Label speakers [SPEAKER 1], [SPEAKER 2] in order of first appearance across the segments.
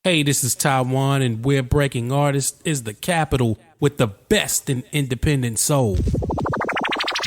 [SPEAKER 1] Hey, this is Taiwan, and where Breaking Artists is the capital with the best in independent soul.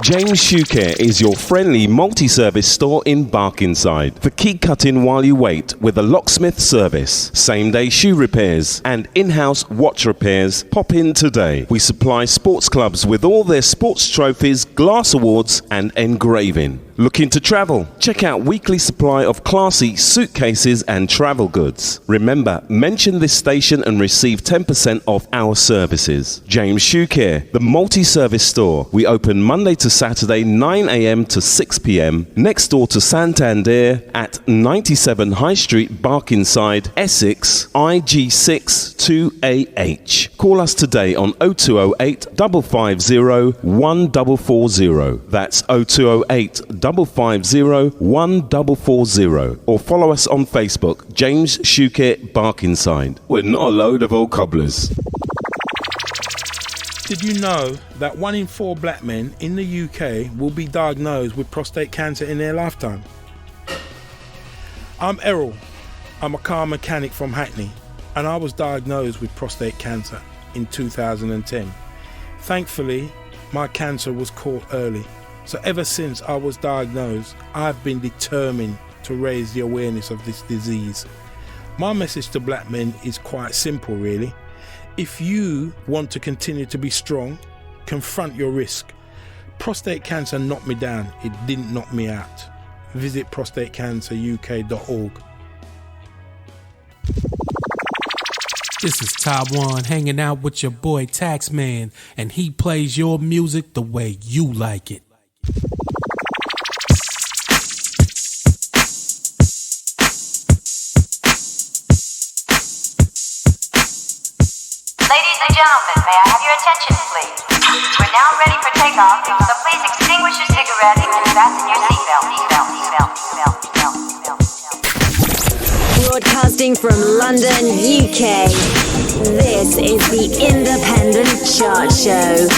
[SPEAKER 2] James Shoe Care is your friendly multi-service store in Barkingside for key cutting while you wait with a locksmith service, same-day shoe repairs and in-house watch repairs. Pop in today. We supply sports clubs with all their sports trophies, glass awards and engraving. Looking to travel? Check out weekly supply of classy suitcases and travel goods. Remember, mention this station and receive 10% off our services. James Shoe Care, the multi-service store. We open Monday to Saturday 9 a.m. to 6 p.m. next door to Santander at 97 High Street, Barkingside, Essex, IG6 2AH. Call us today on 0208 550 1440. That's 0208 550 1440, or follow us on Facebook, James Shoe Care Barkingside. We're not a load of old cobblers.
[SPEAKER 3] Did you know that 1 in 4 black men in the UK will be diagnosed with prostate cancer in their lifetime? I'm Errol. I'm a car mechanic from Hackney, and I was diagnosed with prostate cancer in 2010. Thankfully, my cancer was caught early. So ever since I was diagnosed, I've been determined to raise the awareness of this disease. My message to black men is quite simple, really. If you want to continue to be strong, confront your risk. Prostate cancer knocked me down. It didn't knock me out. Visit prostatecanceruk.org.
[SPEAKER 1] This is Taiwan hanging out with your boy Taxman, and he plays your music the way you like it.
[SPEAKER 4] Ladies and gentlemen, may I have your attention, please? We're now ready for takeoff, so please extinguish your cigarette and fasten your seatbelt.
[SPEAKER 5] Broadcasting from London, UK. This is the Independent Chart Show.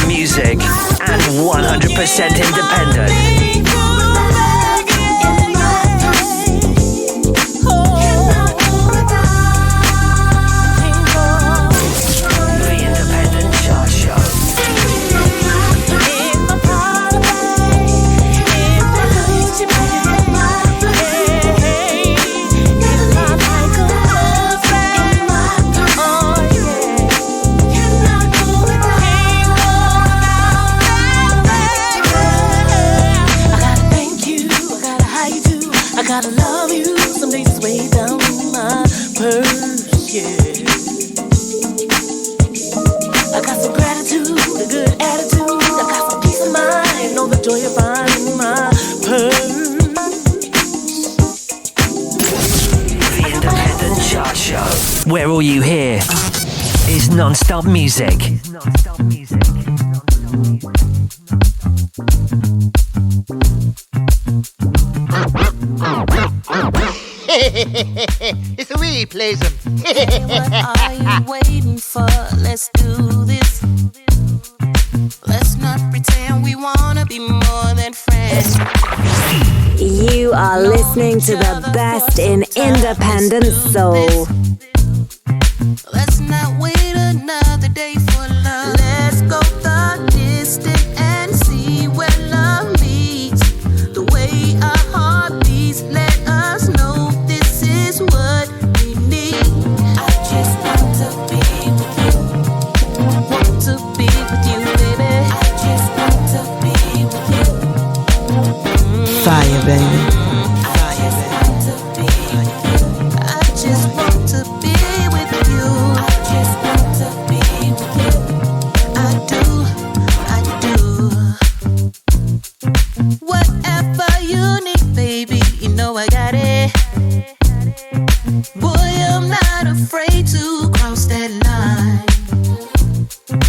[SPEAKER 6] Music and 100% independent.
[SPEAKER 7] Gotta love you, some days it's way down my purse, yeah. I got some gratitude, a good attitude. I got some peace of mind, know the joy you find in my purse.
[SPEAKER 6] The Independent Chart Show, where all you hear is non-stop music.
[SPEAKER 8] It's the way he plays them.
[SPEAKER 7] What are you waiting for? Let's do this. Let's not pretend we wanna be more than friends.
[SPEAKER 5] You are listening to the best in independent soul.
[SPEAKER 7] Let's not wait another day for love. Let's go the distance and see where love meets. The way our heart beats, let us know this is what we need. I just want to be with you. Want to be with you, baby. I just want to be with you.
[SPEAKER 6] Fire, baby.
[SPEAKER 7] I just want to be with you. I just want to be with you. I do. Whatever you need, baby, you know I got it. Boy, I'm not afraid to cross that line.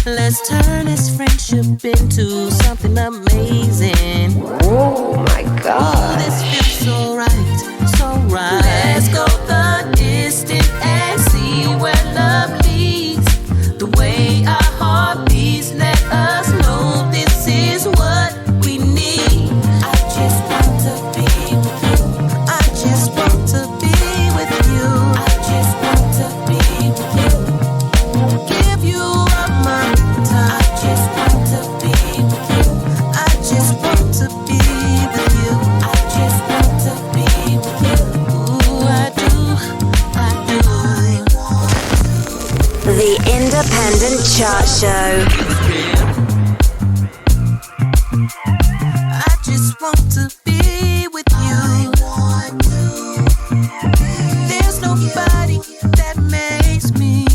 [SPEAKER 7] Let's turn this friendship into something amazing.
[SPEAKER 5] Oh my God.
[SPEAKER 7] This feels so right, so right. Let's go the distance and see where love leads. The way our heart beats, let us know this is what we need. I just want to be with you. I just want to be with you. I just want to be with you. Give you all my time. I just want to be with you. I just want to be with you. I just want to be with you. Ooh, I do.
[SPEAKER 5] The Independent Chart Show.
[SPEAKER 7] I just want to be with you. There's nobody that makes me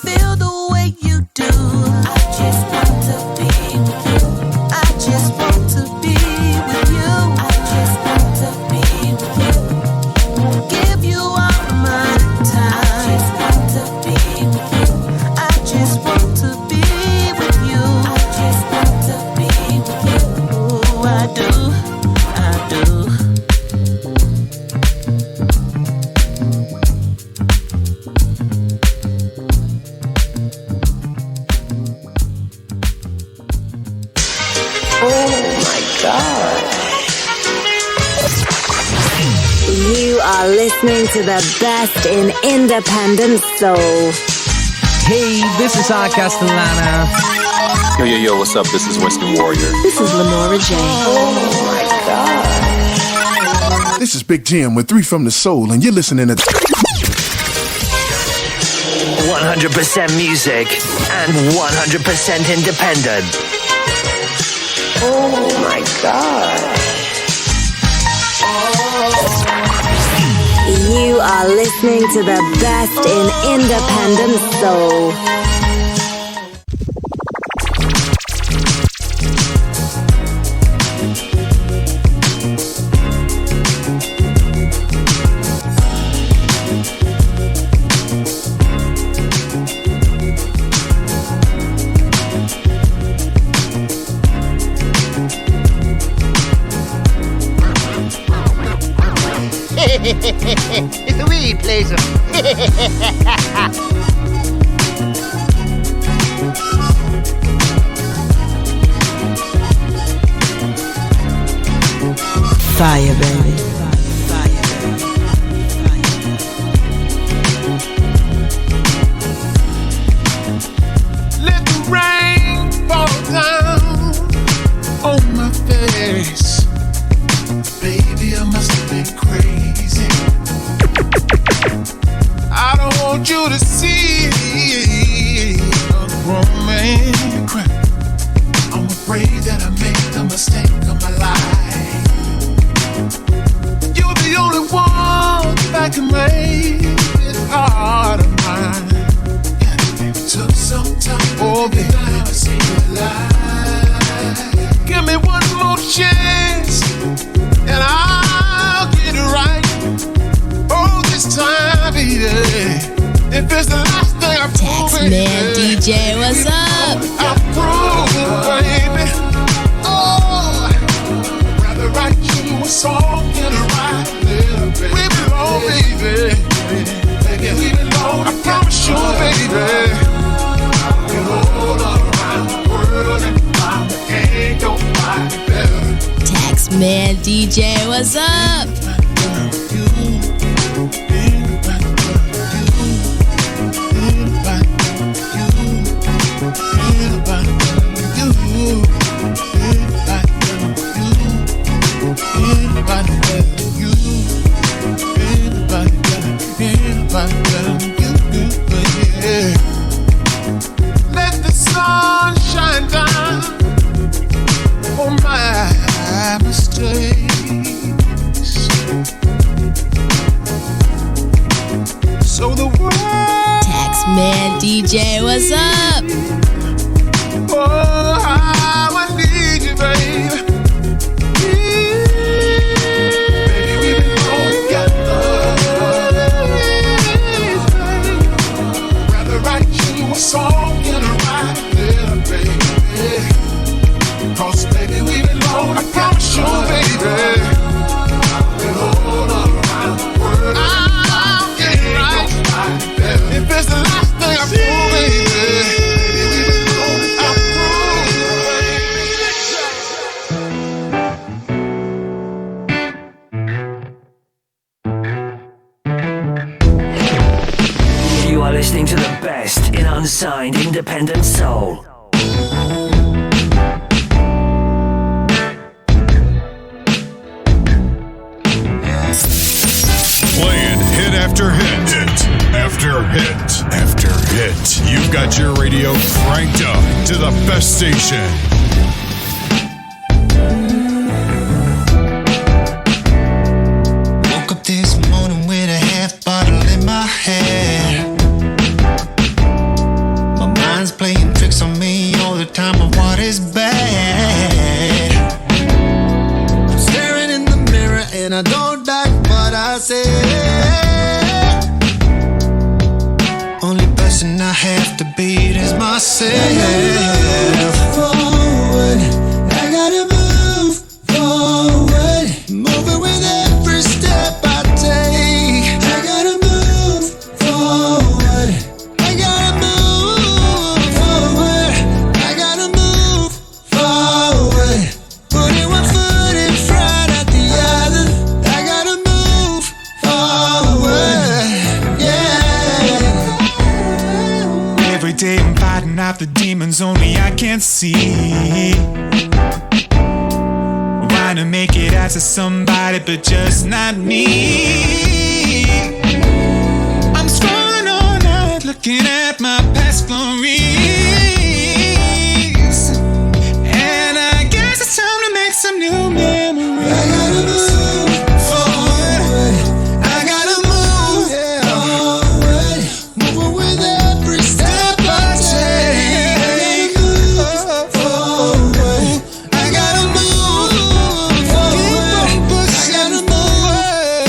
[SPEAKER 7] feel the way you do. I just want to be with you. I just want to be with you. I just want to be with you. Give you all my time. I just want to be with you. I just want to be with you. I just want to be with you. Ooh, I do.
[SPEAKER 5] You are listening to the best in independent soul.
[SPEAKER 6] Hey, this is R. Castellana.
[SPEAKER 9] Yo, what's up? This is Western Warrior.
[SPEAKER 5] This is Lenora J. Oh my God.
[SPEAKER 10] This is Big Jim with 3 from the Soul, and you're listening to
[SPEAKER 6] 100% music and 100% independent.
[SPEAKER 5] Oh my God. You are listening to the best in independent soul.
[SPEAKER 8] It's the way he plays them.
[SPEAKER 6] Fire, baby.
[SPEAKER 11] Let the rain fall down on my face. Baby, I must have been crazy. I don't want you to see a grown man cry. I'm afraid that I made the mistake of my life. You're the only one that can make this heart of mine. It took some time, oh baby, to see you alive. Give me one more chance and I'll get it right. Oh, this time, baby. If it's the last thing I prove,
[SPEAKER 12] Taxman DJ, what's up?
[SPEAKER 11] I'm through, baby. Oh, rather write you a song and baby. We roll around the world and find there ain't nobody better.
[SPEAKER 12] Taxman DJ, what's up?
[SPEAKER 11] Let the sun shine down on my mistakes. So the world.
[SPEAKER 12] Taxman DJ, what's up?
[SPEAKER 11] Oh, how I need you, baby. Baby, we've been going together. Rather write you a song in a rhyme, yeah, baby. 'Cause baby, we've been long, I promise you, baby. We'll hold around the world. I'll get it right. If it's the last thing I do, baby.
[SPEAKER 6] You are listening to the best in unsigned independent soul.
[SPEAKER 13] Playing hit after hit, hit after hit after hit. You've got your radio cranked up to the best station.
[SPEAKER 14] Woke up this morning with a half bottle in my hand. My mind's playing tricks on me all the time of what is bad. I'm staring in the mirror and I don't like what I say. Only person I have to beat is myself. Forward, I gotta move forward, moving with every step I take. I gotta move forward, I gotta move forward, I gotta move forward, putting one foot in front of the other. I gotta move forward, yeah.
[SPEAKER 15] Every day I'm fighting off the demons only I can't see. Trying to make it out to somebody, but just not me. I'm scrolling all night, looking at my past glories, and I guess it's time to make some new memories.
[SPEAKER 14] I gotta move forward, I gotta move forward, moving with every step I take. I gotta move forward, I gotta move forward, I gotta move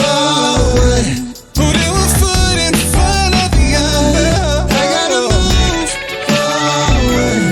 [SPEAKER 14] forward, putting one foot in front of the other. I gotta move forward,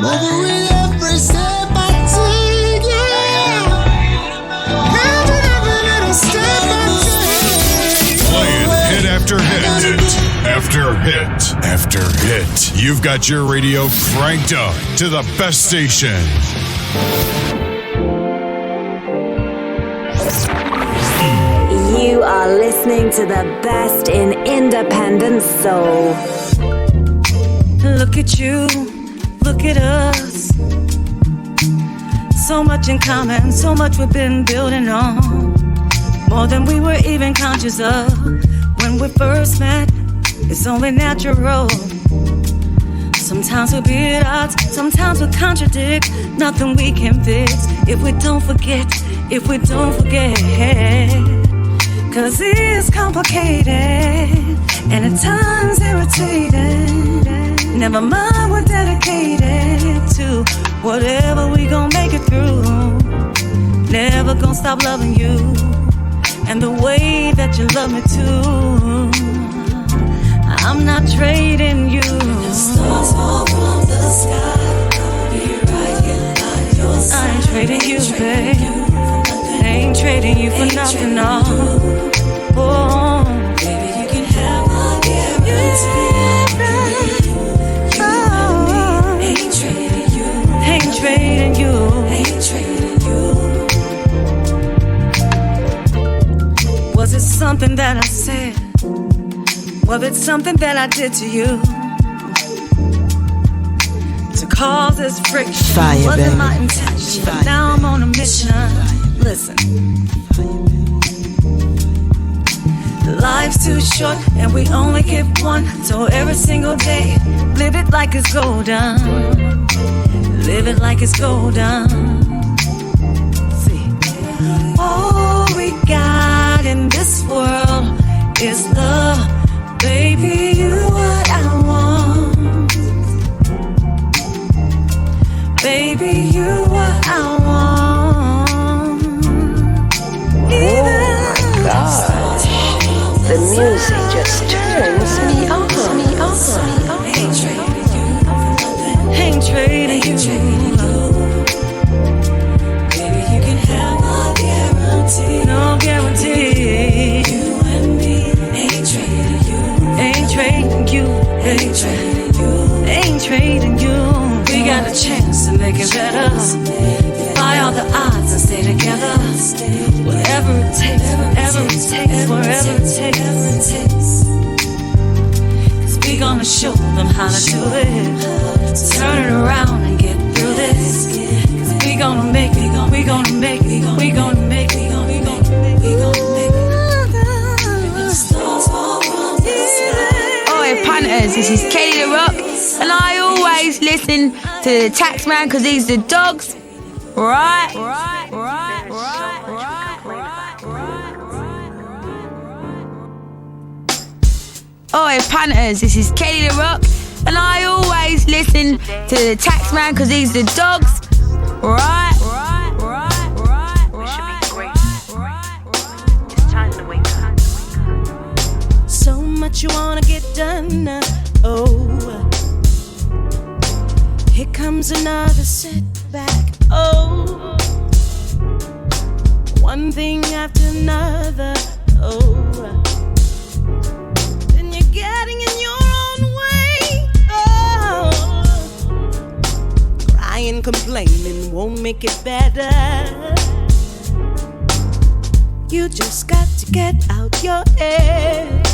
[SPEAKER 14] moving with every step I take, yeah. Every little step I take.
[SPEAKER 13] Playing hit after hit, hit after hit after hit. You've got your radio cranked up to the best station.
[SPEAKER 5] You are listening to the best in independent soul.
[SPEAKER 16] Look at you, look at us. So much in common, so much we've been building on. More than we were even conscious of when we first met. It's only natural. Sometimes we'll be at odds, sometimes we'll contradict. Nothing we can fix if we don't forget, if we don't forget. 'Cause it's complicated and at times irritated. Never mind, we're dedicated to whatever we gon' make it through. Never gon' stop loving you, and the way that you love me too. I'm not trading you. The stars fall from the sky. I'll be right here by your side. I ain't trading you, babe. Ain't trading you for nothing, no. Oh, baby, you can have my guarantee. Ain't trading you. Ain't trading you. Ain't trading you. Was it something that I said? Was it something that I did to you to cause this friction?
[SPEAKER 6] Fire,
[SPEAKER 16] wasn't
[SPEAKER 6] baby.
[SPEAKER 16] my intention, but now I'm on a mission. Listen, life's too short and we only get one, so every single day, live it like it's golden. Live it like it's golden. See, all we got in this world is love. Baby, you what I want. Baby, you what I want. Even
[SPEAKER 17] gosh, the music just turns me on.
[SPEAKER 16] Ain't trading you. Baby, you can have my guarantee. No guarantee. You and me ain't trading you. Ain't trading you. Ain't trading you. Ain't trading you. We got a chance to make it better. Defy all the odds and stay together. Whatever it takes, wherever it takes, wherever it takes. Cause we gonna show them how to do it. Turn it around and get through this. Cause we gonna make it, we gonna make it, we gonna make it, we gonna make it.
[SPEAKER 18] Oi, punters, this is Kelly the Rock, and I always listen to the Taxman because he's the dogs. Right. Oi, punters, this is Kelly the Rock, and I always listen to the Taxman because he's the dogs. Right.
[SPEAKER 16] So much you wanna get done. Oh, here comes another setback. Oh, one thing after another. Oh, then you're getting in your own way. Oh, crying, complaining won't make it better. You just got to get out your head.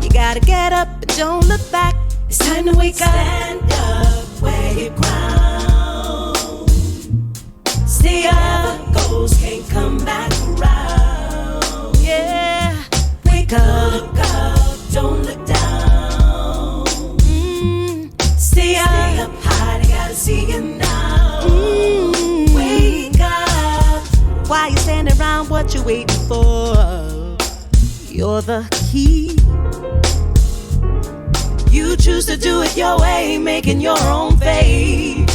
[SPEAKER 16] You gotta get up and don't look back. It's time to wake up. Stand up where you're ground. Stay up, goals can't come back around. Yeah, wake up, look up, don't look down. Stay up high, they gotta see you now. Wake up. Why you standing around? What you waiting for? You're the key. You choose to do it your way, making your own fate.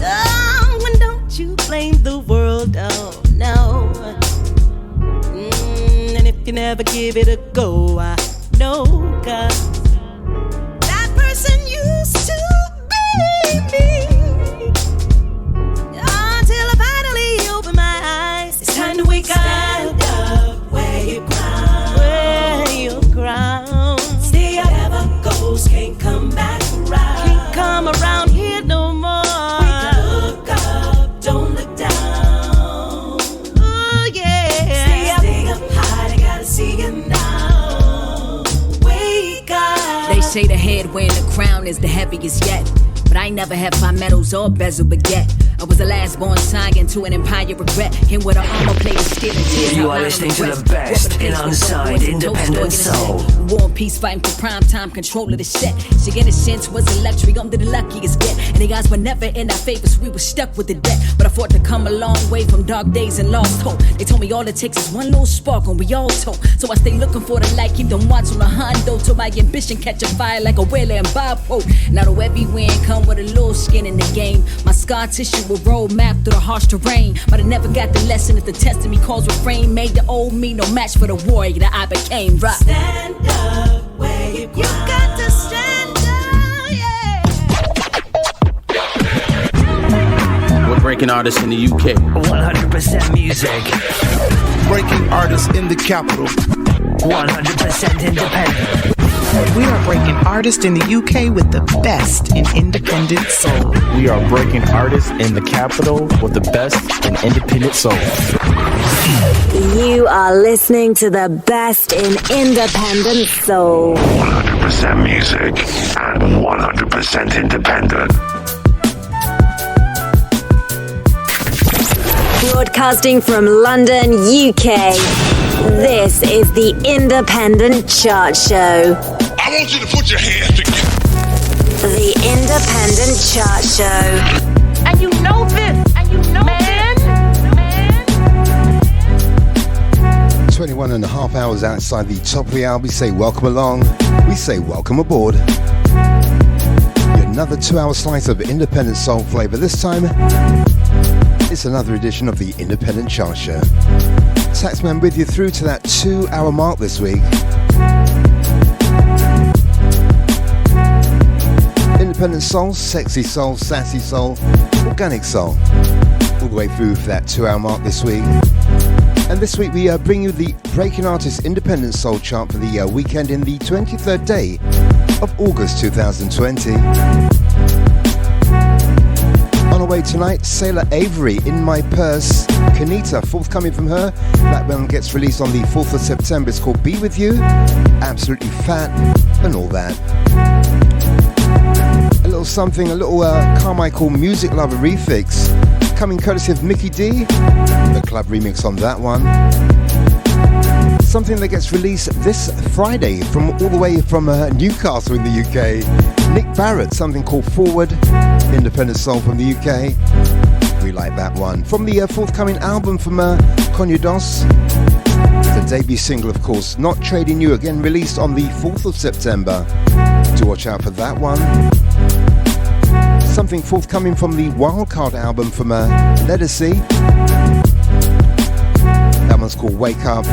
[SPEAKER 16] Oh, and don't you blame the world, oh no. And if you never give it a go, I know, 'cause that person used to be me. Until I finally open my eyes, it's time to wake up. Stand up where you ground. Where you ground. Stay up. Ghosts can't come back around. Can't come around here no more. Look up, don't look down. Oh yeah. Stay up high, they gotta see you now. Wake up.
[SPEAKER 19] They say the head wearing the crown is the heaviest yet, but I ain't never had 5 medals or bezel baguette. I was the last born son into an empire regret. Him with an armor plate and steel and tears.
[SPEAKER 6] You are listening to the best in unsigned independent soul.
[SPEAKER 19] War and peace fighting for prime time control of the set. So innocence was a luxury, I'm the luckiest get. And the odds were never in our favor, so we were stuck with the debt. But I fought to come a long way from dark days and lost hope. They told me all it takes is one little spark and we all told. So I stay looking for the light, keep them watch on the Hondo till my ambition catch a fire like a whaler and bipolar. Now though every win come with a little skin in the game. My scar tissue will road map through the harsh terrain. But I never got the lesson if the test of me calls refrain. Made the old me no match for the warrior that I became. Rock.
[SPEAKER 16] Stand up where you got to stand up, yeah.
[SPEAKER 20] We're breaking artists in the UK.
[SPEAKER 6] 100% music.
[SPEAKER 11] Breaking artists in the capital.
[SPEAKER 6] 100% independent.
[SPEAKER 21] We are breaking artists in the UK with the best in independent soul.
[SPEAKER 20] We are breaking artists in the capital with the best in independent soul.
[SPEAKER 5] You are listening to the best in independent soul.
[SPEAKER 22] 100% music and 100% independent.
[SPEAKER 5] Broadcasting from London, UK. This is the Independent Chart Show.
[SPEAKER 22] I want you to put your hands together.
[SPEAKER 5] The Independent Chart Show.
[SPEAKER 23] And you know this, and you know man.
[SPEAKER 24] 21 and a half hours outside the top of the hour. We say welcome along. We say welcome aboard. Another 2-hour slice of independent soul flavor. This time, it's another edition of the Independent Chart Show. Taxman with you through to that 2-hour mark this week. Independent soul, sexy soul, sassy soul, organic soul. All the way through for that 2-hour mark this week. And this week we bring you the Breaking Artists Independent Soul Chart for the weekend in the 23rd day of August 2020. On our way tonight, Sailor Avery, In My Purse, Kanita, forthcoming from her. That one gets released on the 4th of September. It's called Be With You, Absolutely Fat, and all that. A little something, a little Carmichael Music Lover refix, coming courtesy of Mickey D, the club remix on that one. Something that gets released this Friday from all the way from Newcastle in the UK. Nick Barrett, something called Forward, independent soul from the UK. We like that one. From the forthcoming album from Kanye Dos, the debut single, of course, Not Trading You, again released on the 4th of September. Do watch out for that one. Something forthcoming from the Wildcard album from Legacy. That one's called Wake Up.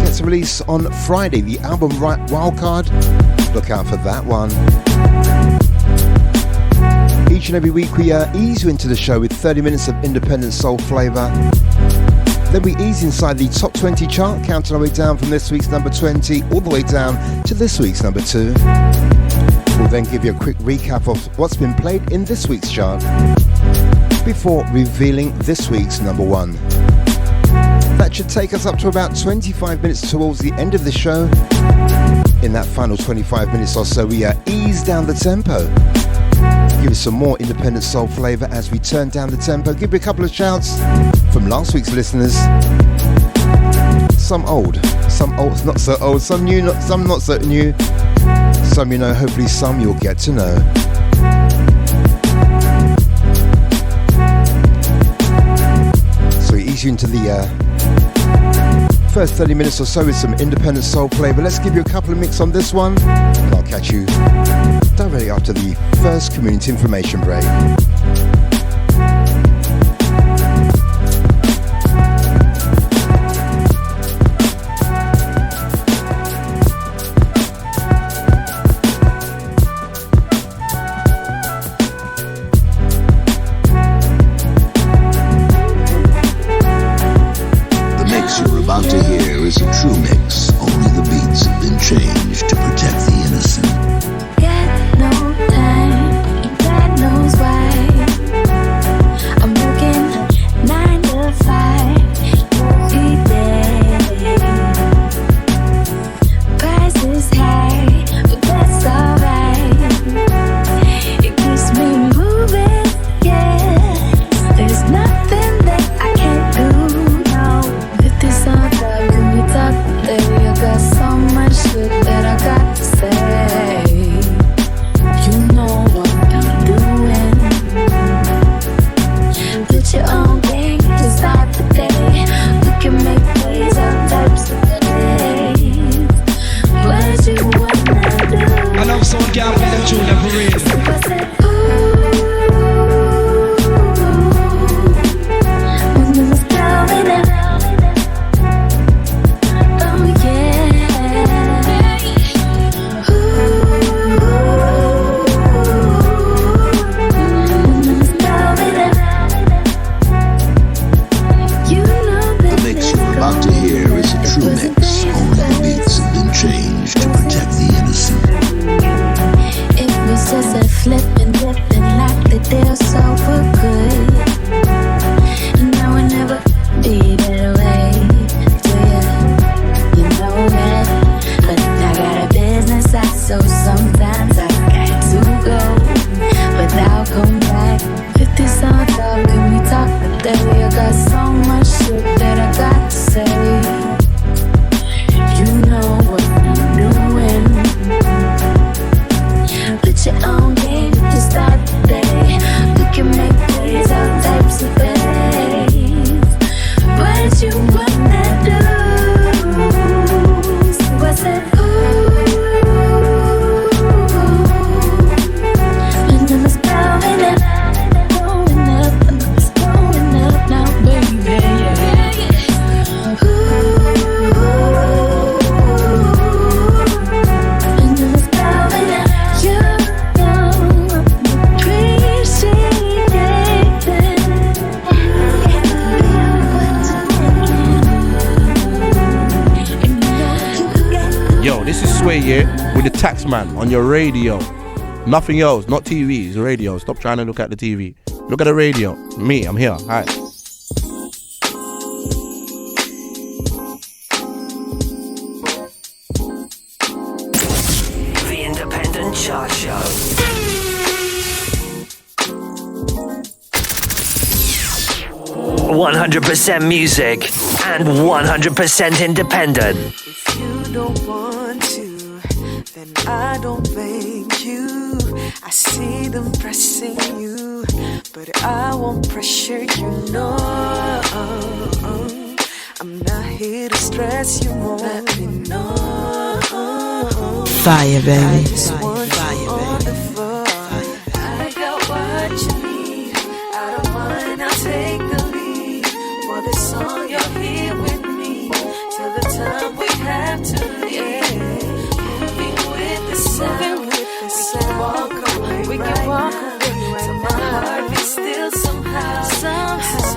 [SPEAKER 24] Gets released on Friday, the album Wildcard. Look out for that one. Each and every week we ease you into the show with 30 minutes of independent soul flavour. Then we ease inside the top 20 chart, counting our way down from this week's number 20 all the way down to this week's number 2. We'll then give you a quick recap of what's been played in this week's chart before revealing this week's number 1. That should take us up to about 25 minutes towards the end of the show. In that final 25 minutes or so, we ease down the tempo. Give you some more independent soul flavour as we turn down the tempo. Give you a couple of shouts from last week's listeners. Some old, not so old, some new, some not so new. Some you know, hopefully some you'll get to know. So we ease you into the first 30 minutes or so with some independent soul flavour. Let's give you a couple of mix on this one, and I'll catch you directly after the first community information break.
[SPEAKER 25] To hear is a true mix. Only the beats have been changed to protect the innocent.
[SPEAKER 16] Got no time, God knows why.
[SPEAKER 15] tune that for real.
[SPEAKER 25] The mix you're about to hear is a true mix. Only the beats have been changed to protect the innocent.
[SPEAKER 1] It was just a flip and dip and lock the deal so we're good. And now we'll never be that way. Do you know that? But I got a business side, so sometimes I got to go. But I'll come back. If this all talk, can we talk today? I got so much shit that I got to say. You know what I'm doing. Put your own game, just start today. We can make plays, all types of things. What you wanna do? So I said, and then it's blowing up, and it's blowing up now, baby. And then it's blowing up, you know, appreciate it.
[SPEAKER 2] Yo, this is Sway here with the Taxman on your radio. Nothing else, not TV, it's radio. Stop trying to look at the TV. Look at the radio. Me, I'm here. Hi.
[SPEAKER 6] The Independent Chart Show. %100% music and 100% independent.
[SPEAKER 16] If you don't want to, then I don't blame you. I see them pressing you, but I won't pressure you, no. I'm not here to stress you more. Let me know.
[SPEAKER 3] Fire, baby.
[SPEAKER 16] I just want you on the floor. I got what you need. Out of mine, I'll take the lead. For this song, you're here with me till the time we have to leave. Moving with the sound, we can walk away. We can walk away. So my heart beats still somehow. Somehow,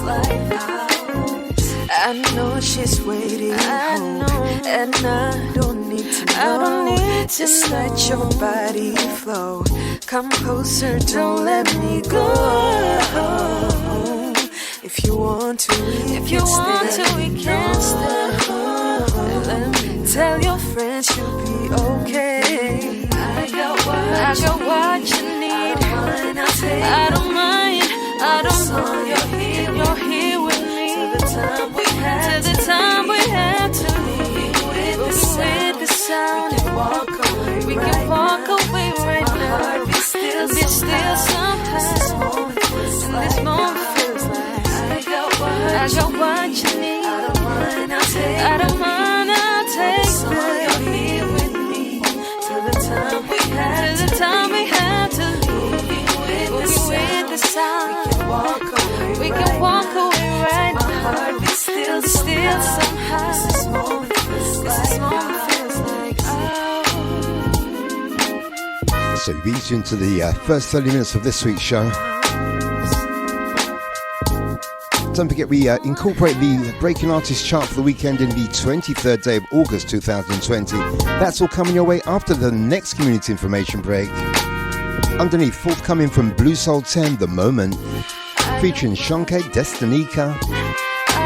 [SPEAKER 16] like ours. I know she's waiting home, and I don't need to know. Just let your body flow. Come closer, don't let me go. If you want to, we can stay. Tell your friends you'll be okay. I got what you need. I don't mind. You're here with me. Till the time we have to leave. With the sound, we can walk away right now. Be still somehow. And this moment feels like I got what you need. I don't mind, I'll take that. You're here with me till the time we have to leave. With the sound, we can walk away right now. Be still somehow. This moment feels like
[SPEAKER 24] So we ease you into the first 30 minutes of this week's show. Don't forget we incorporate the Breaking Artist chart for the weekend in the 23rd day of August 2020. That's all coming your way after the next community information break. Underneath, forthcoming from Blue Soul 10, The Moment, featuring Shonke Destinica.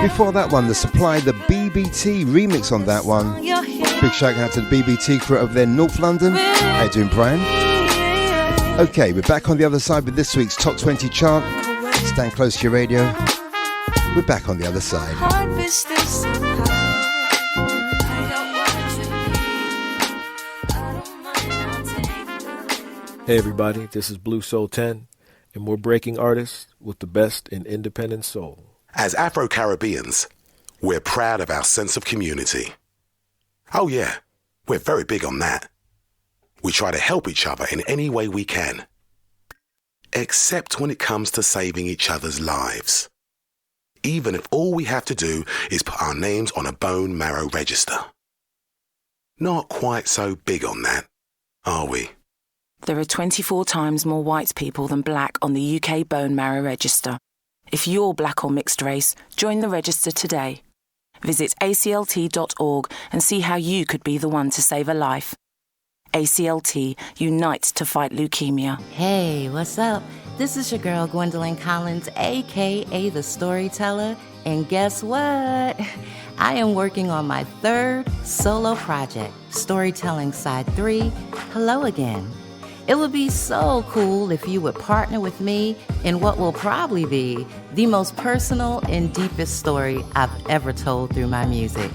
[SPEAKER 24] Before that one, The Supply, the BBT remix on that one. Big shout out to the BBT crew over there in North London. How you doing, Brian? Okay, we're back on the other side with this week's Top 20 chart. Stand close to your radio. We're back on the other side.
[SPEAKER 4] Hey everybody, this is Blue Soul 10, and we're breaking artists with the best in independent soul.
[SPEAKER 7] As Afro-Caribbeans, we're proud of our sense of community. Oh yeah, we're very big on that. We try to help each other in any way we can. Except when it comes to saving each other's lives. Even if all we have to do is put our names on a bone marrow register. Not quite so big on that, are we?
[SPEAKER 8] There are 24 times more white people than black on the UK bone marrow register. If you're black or mixed race, join the register today. Visit aclt.org and see how you could be the one to save a life. ACLT, unite to fight leukemia.
[SPEAKER 9] Hey, what's up? This is your girl Gwendolyn Collins, aka The Storyteller, and guess what? I am working on my third solo project, Storytelling Side 3, Hello Again. It would be so cool if you would partner with me in what will probably be the most personal and deepest story I've ever told through my music.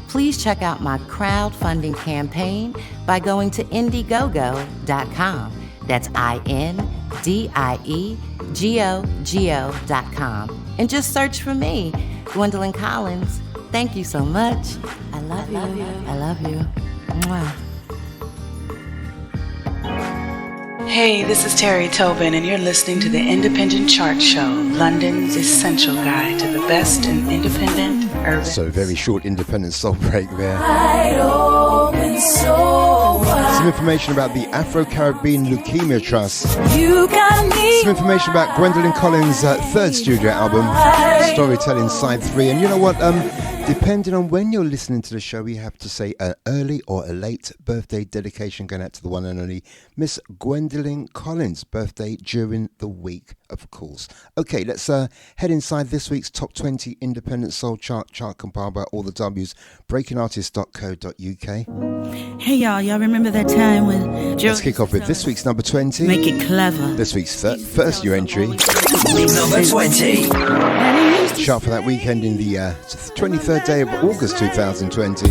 [SPEAKER 9] Please check out my crowdfunding campaign by going to Indiegogo.com. That's INDIEGOGO.com. And just search for me, Gwendolyn Collins. Thank you so much. I love you. I love you. Mwah.
[SPEAKER 21] Hey, this is Terry Tobin, and you're listening to the Independent Chart Show, London's essential guide to the best in independent urban.
[SPEAKER 24] So, very short independent soul break there. Some information about the Afro-Caribbean Leukemia Trust. Some information about Gwendolyn Collins' third studio album, Storytelling Side 3. And you know what? Depending on when you're listening to the show, we have to say an early or a late birthday dedication going out to the one and only Miss Gwendolyn Collins' birthday during the week, of course. Okay, let's head inside this week's Top 20 Independent Soul Chart compiled by all the W's, breakingartist.co.uk.
[SPEAKER 10] Hey y'all remember that time when...
[SPEAKER 24] Let's kick off with this week's number 20.
[SPEAKER 10] Make it clever.
[SPEAKER 24] This week's first new entry.
[SPEAKER 6] Number 20.
[SPEAKER 24] Chart for that weekend in the 23rd day of August 2020.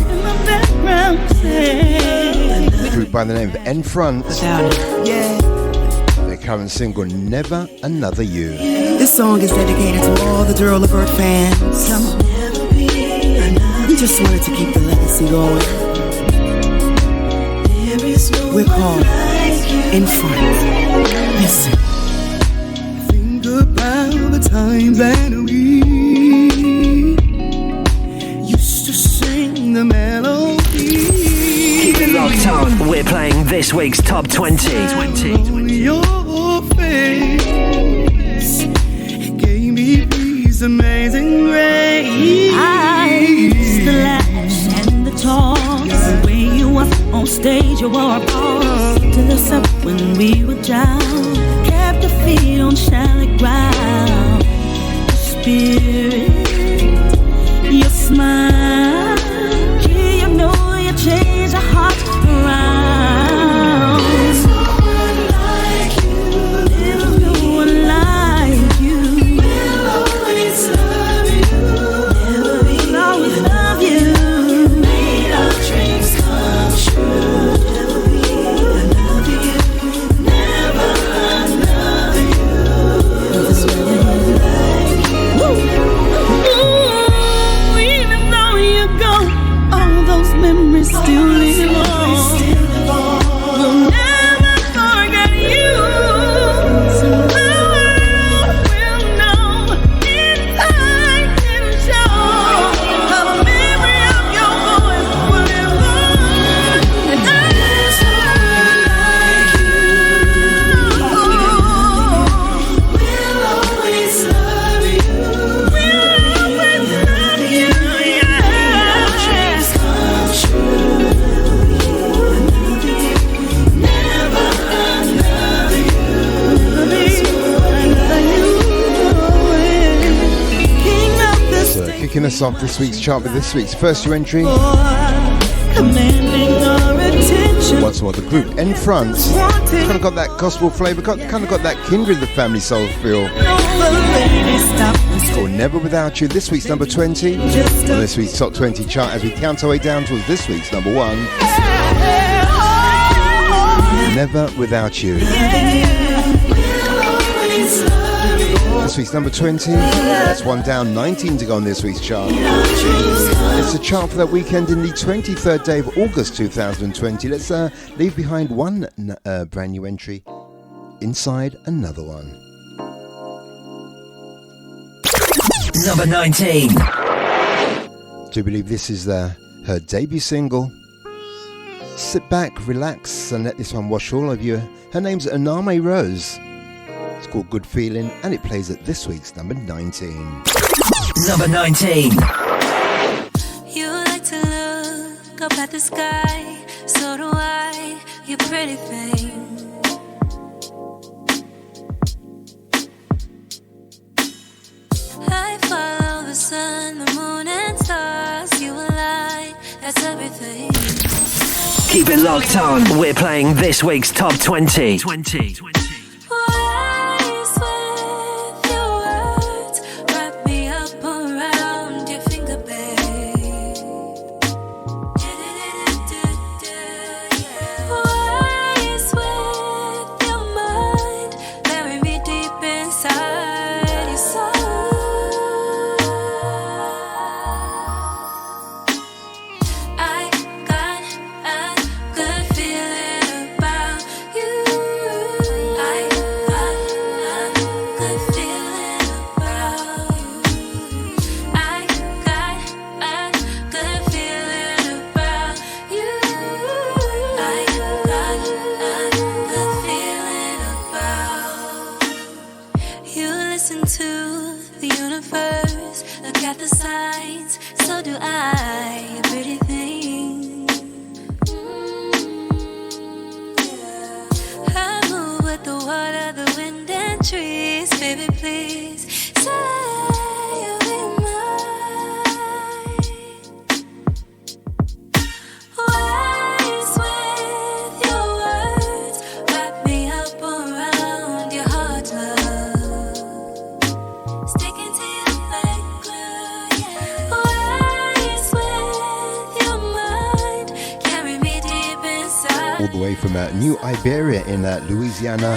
[SPEAKER 24] Group by the name of N Front. Their current single, Never Another You.
[SPEAKER 12] This song is dedicated to all the Durl Levert fans. Come on. We just wanted to keep the legacy going. We're called In Front. Listen.
[SPEAKER 11] Think about the time that we used to sing the melody.
[SPEAKER 6] Keep it locked on. We're playing this week's Top 20.
[SPEAKER 11] Your face gave me peace, amazing grace.
[SPEAKER 10] I used to laugh and the talk. The way you was on stage, you wore a ball to the sub when we were down. Kept your feet on shallow ground. Spirit, your smile, yeah, you know you change your heart around. There's no one like you. There's no one like you. We'll always love you. We'll always love you. Made our dreams come true. Never be another you. Never another you. There's no one like you. Ooh, even though you go, all those memories still live on. We'll never forget you. So the world will know in time and show how the memory of your voice will live on. And there's no one like you. We'll always love you. We'll always love you. Yeah. Dreams come true. Never another you. King of the
[SPEAKER 24] So, kicking us off this week's chart with this week's first new entry.
[SPEAKER 10] commanding our attention.
[SPEAKER 24] Once more, the group N Front. Kind of got that gospel flavour, kind of got that Kindred the Family Soul feel. It's called Never Without You. This week's number 20 on this week's Top 20 chart as we count our way down towards this week's number 1. Never Without You. This week's number 20. That's one down, 19 to go on this week's chart. It's a chart for that weekend in the 23rd day of August 2020. Let's leave behind one brand new entry inside another one.
[SPEAKER 6] Number 19.
[SPEAKER 24] Do you believe this is her debut single? Sit back, relax, and let this one wash all over you. Her name's Aname Rose. It's called Good Feeling, and it plays at this week's number 19.
[SPEAKER 6] Number 19.
[SPEAKER 1] You like to look up at the sky, so do I, you pretty thing. I follow the sun, the moon and stars, you align, that's everything.
[SPEAKER 6] Keep it locked on. We're playing this week's Top 20.
[SPEAKER 24] Iberia in Louisiana.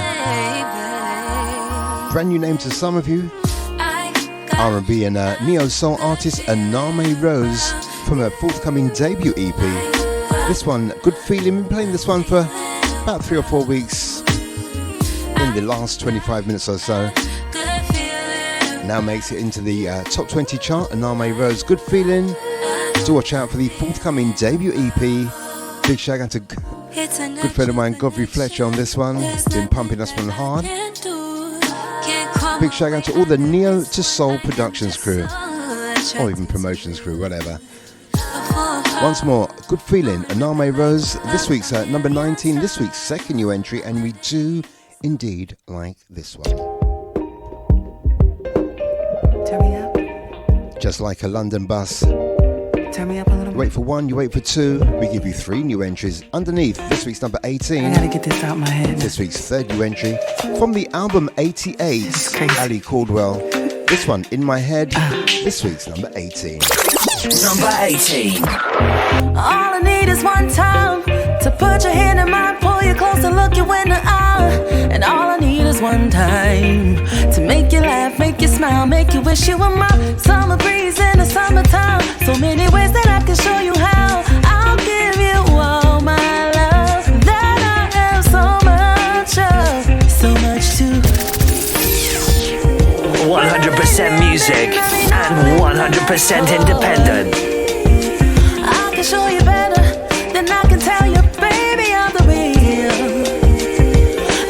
[SPEAKER 24] Brand new name to some of you. R&B and neo-soul artist Aname Rose from her forthcoming debut EP. This one, Good Feeling. Been playing this one for about 3 or 4 weeks in the last 25 minutes or so. Now makes it into the top 20 chart. Aname Rose, Good Feeling. Do watch out for the forthcoming debut EP. Big shout out to good friend of mine, Godfrey Fletcher, on this one. Been pumping us one hard. Big shout out to all the Neo to Soul Productions crew, or even promotions crew, whatever. Once more, Good Feeling, Aname Rose. This week's number 19, this week's second new entry, and we do indeed like this one.
[SPEAKER 21] Turn me up.
[SPEAKER 24] Just like a London bus.
[SPEAKER 21] Turn me up a little
[SPEAKER 24] You wait for one, you wait for two. We give you 3 new entries underneath this week's number 18.
[SPEAKER 21] I gotta get this out my head.
[SPEAKER 24] This week's third new entry from the album 88, Ali Caldwell. This one, In My Head. This week's number 18.
[SPEAKER 6] Number 18.
[SPEAKER 16] All I need is one time to put your hand in mine, pull you close and look you in the eye. And all I need is one time to make you laugh, make you smile, make you wish you were my summer breeze in the summertime. So many ways that I can show you how I'll give you all my love that I have so much of, so much to.
[SPEAKER 6] 100% music and 100% independent.
[SPEAKER 16] I can show you better than I can tell you, baby, I'm the real.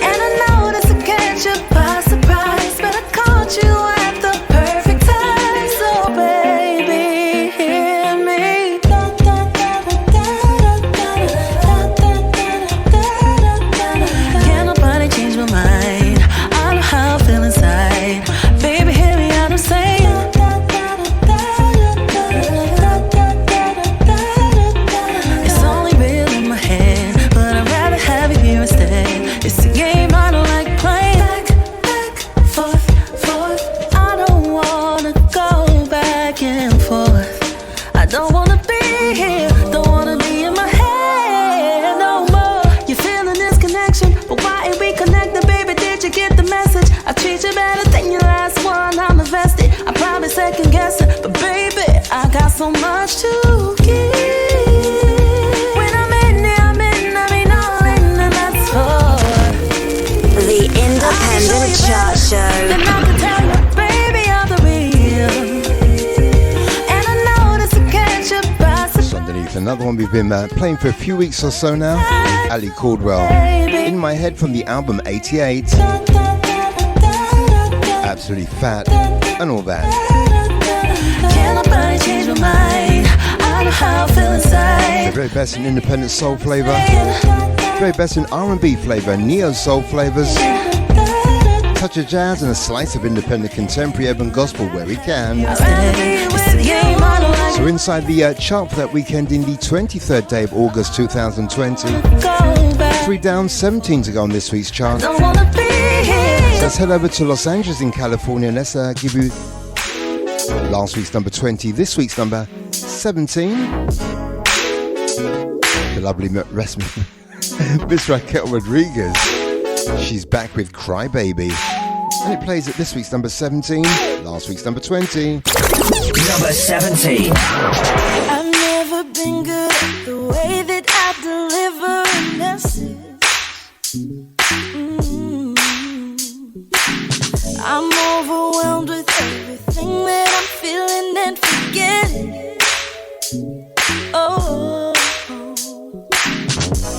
[SPEAKER 16] And I know this will catch you by surprise, but I caught you at the perfect time. So baby, hear me. Can't nobody change my mind. I know how I feel inside. Baby, hear me out, I'm saying. treat you better than your last one. I'm invested, I'm probably second guessing, but baby, I got so much to give. When I'm in it, I mean all in, and that's for
[SPEAKER 5] the Independent Chart Show.
[SPEAKER 16] Then I can tell you, baby, I'm the real, and I know this will catch you by surprise.
[SPEAKER 24] Underneath another one we've been playing for a few weeks or so now. Ali Caldwell, In My Head from the album 88. Absolutely fat and all that.
[SPEAKER 16] Can nobody change my mind? I know how I feel inside.
[SPEAKER 24] The very best in independent soul flavor, very best in R&B flavor, neo soul flavors, touch of jazz and a slice of independent contemporary urban gospel where we can. So inside the chart for that weekend in the 23rd day of August 2020. 3 down, 17 to go on this week's chart. So let's head over to Los Angeles in California and let's give you last week's number 20, this week's number 17. The lovely Miss Raquel Rodriguez. She's back with Cry Baby. And it plays at this week's number 17, last week's number 20.
[SPEAKER 6] Number 17.
[SPEAKER 16] I've never been good at the way that I deliver a message. I'm overwhelmed with everything that I'm feeling and forgetting. Oh,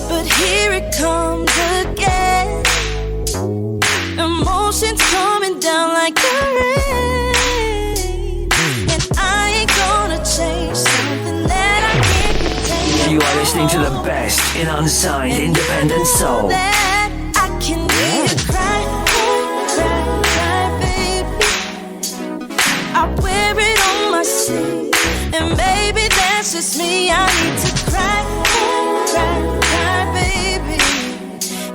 [SPEAKER 16] but here it comes again. Emotions coming down like a rain, and I ain't gonna change something that I can't contain.
[SPEAKER 6] You are listening to the best in unsigned independent soul.
[SPEAKER 16] That I can hear you cry, baby. I wear it on my sleeve, and baby, that's just me. I need to cry, baby.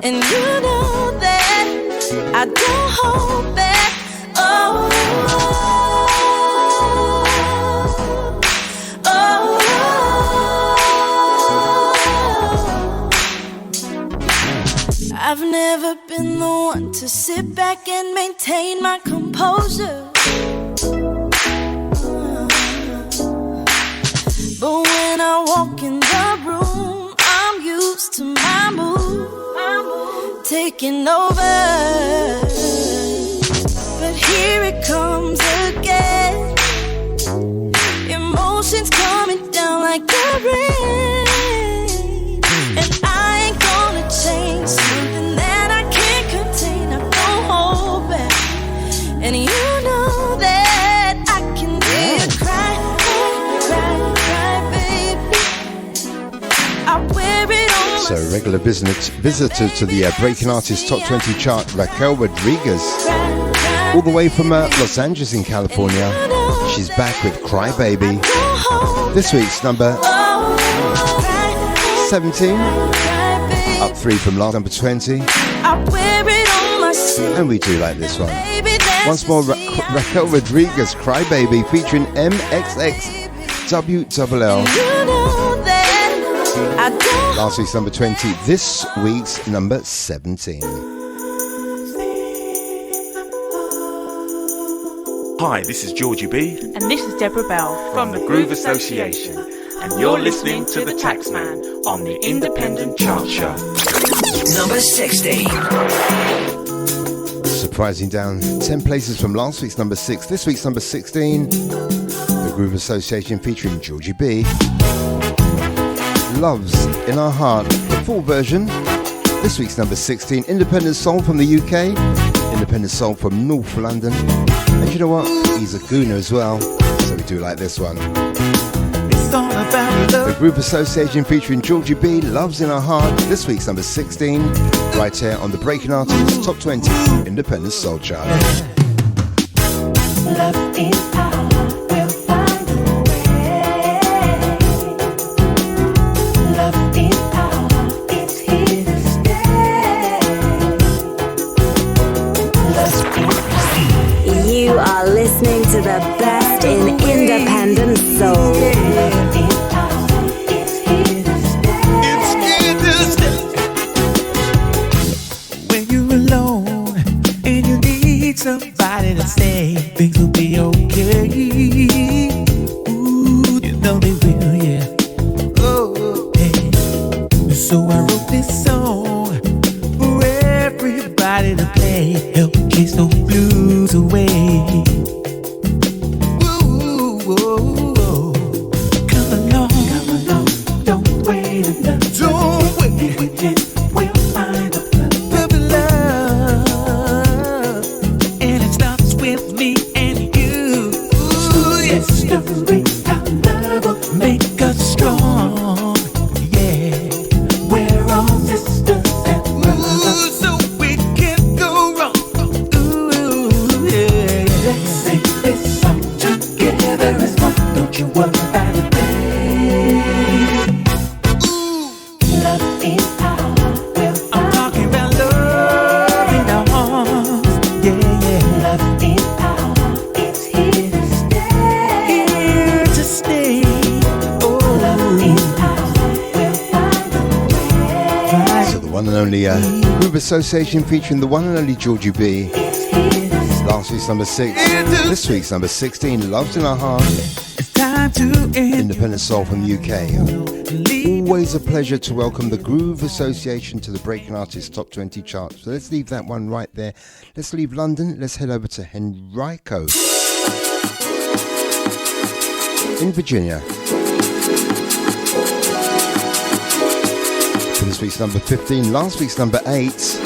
[SPEAKER 16] And you know that I don't hold back. Oh, oh, oh. I've never been the one to sit back and maintain my composure. But when I walk in the room, I'm used to my mood taking over. But here it comes again. Emotions coming down like the rain, and I ain't gonna change something that I can't contain. I don't hold back, and you know that I can be a cry, baby. I wear it on my
[SPEAKER 24] So regular visitor to the Breaking Artists Top 20 chart, Raquel Rodriguez, all the way from Los Angeles in California. She's back with Cry Baby. This week's number 17, up 3 from last number 20. And we do like this one. Once more, Raquel Rodriguez, Cry Baby, featuring MXXWLL. Last week's number 20, this week's number 17.
[SPEAKER 13] Hi, this is Georgie B.
[SPEAKER 23] And this is Deborah Bell
[SPEAKER 13] from the Groove Association. And you're listening to The Taxman on the Independent Chart Show.
[SPEAKER 6] Number 60.
[SPEAKER 24] Surprising down 10 places from last week's number 6. This week's number 16, the Groove Association featuring Georgie B. Loves in Our Heart, the full version. This week's number 16, Independent Soul from the UK, Independent Soul from North London. And you know what? He's a gooner as well, so we do like this one.
[SPEAKER 15] It's all about love.
[SPEAKER 24] The Group Association featuring Georgie B, Loves in Our Heart. This week's number 16, right here on the Breaking Artists Top 20 Independent Soul Chart.
[SPEAKER 16] Love in our heart, we'll find a way. Love in our heart, it's here to stay. Love in our heart.
[SPEAKER 5] You are listening to the best in independent soul.
[SPEAKER 16] Love in our heart, it's here to stay.
[SPEAKER 15] It's here to stay. When you're alone and you need somebody to say things will be okay. Ooh, you know they will, yeah. Oh, hey. So I wrote this song for everybody to play, help chase those blues away. Ooh, oh, oh. Come along, don't wait enough. Don't wait. We'll find a perfect love, and it starts with me and you. Ooh, yes, story, our love will make us strong. Yeah, we're all sisters and brothers. Ooh, so we can't go wrong. Ooh, yeah. Let's sing this song together as one. Don't you worry about a thing. Love is power. I'm talking about love in our hearts. Yeah, yeah. Love is power. It's here to stay. Here to stay. Oh, love is power. We'll find a way.
[SPEAKER 24] So the one and only Groove Association featuring the one and only Georgie B. Last week's number 6. This week's number 16. Love's in Our Hearts.
[SPEAKER 15] Time to end.
[SPEAKER 24] Independent soul from the UK. Always a pleasure to welcome the Groove Association to the Breaking Artists Top 20 chart. So let's leave that one right there. Let's leave London. Let's head over to Henrico in Virginia. For this week's number 15, last week's number 8.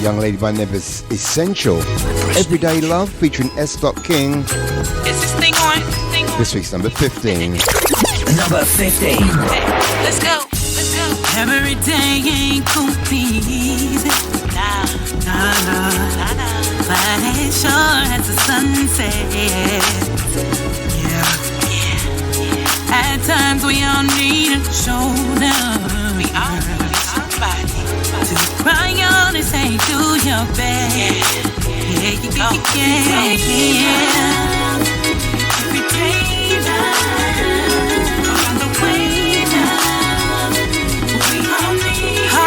[SPEAKER 24] Young lady by name is Essential. Everyday Love featuring S. King.
[SPEAKER 21] Is this thing on?
[SPEAKER 24] This week's number 15.
[SPEAKER 6] Number 15.
[SPEAKER 21] Let's go. Let's go.
[SPEAKER 10] Every day ain't cool easy. Nah. But it sure as the sunset. Yeah. At times we all need a shoulder. We all need somebody to cry on and say do your best. Yeah. Every day on the way now, we all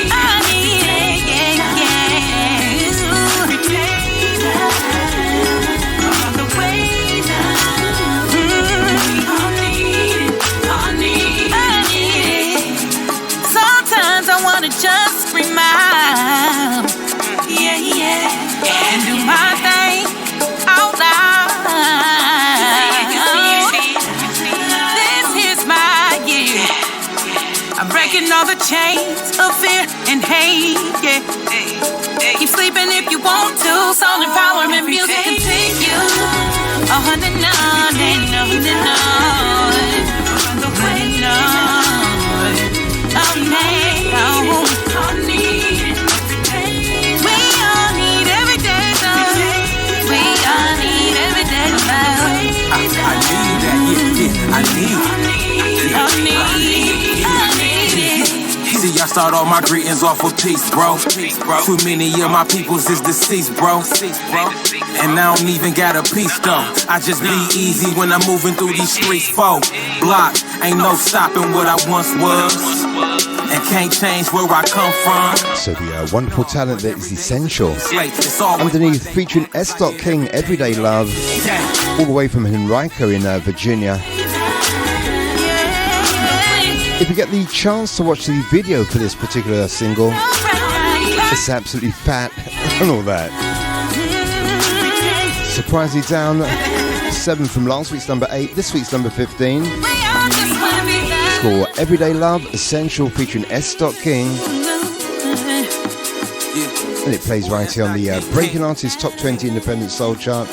[SPEAKER 10] need it, yeah. Every day on the way now, we all need it. Sometimes I wanna just smile, yeah, and do my thing out loud. This is my year. I'm breaking all the chains of fear and hate, yeah. Keep sleeping if you want to. Soul empowerment music continue. Oh, no.
[SPEAKER 14] See, I start all my greetings off with peace, bro. Too many of my peoples is deceased, bro. And I don't even got a piece, though. I just be easy when I'm moving through these streets, folk. Block, ain't no stopping what I once was. And can't change where I come from.
[SPEAKER 24] So the wonderful talent that is Essential. Underneath, featuring S. King, Everyday Love. All the way from Henrico in Virginia. If you get the chance to watch the video for this particular single, it's absolutely fat and all that. Surprisingly down 7 from last week's number 8, this week's number 15. It's called Everyday Love, Essential featuring S. King. And it plays right here on the Breaking Artists Top 20 Independent Soul Chart.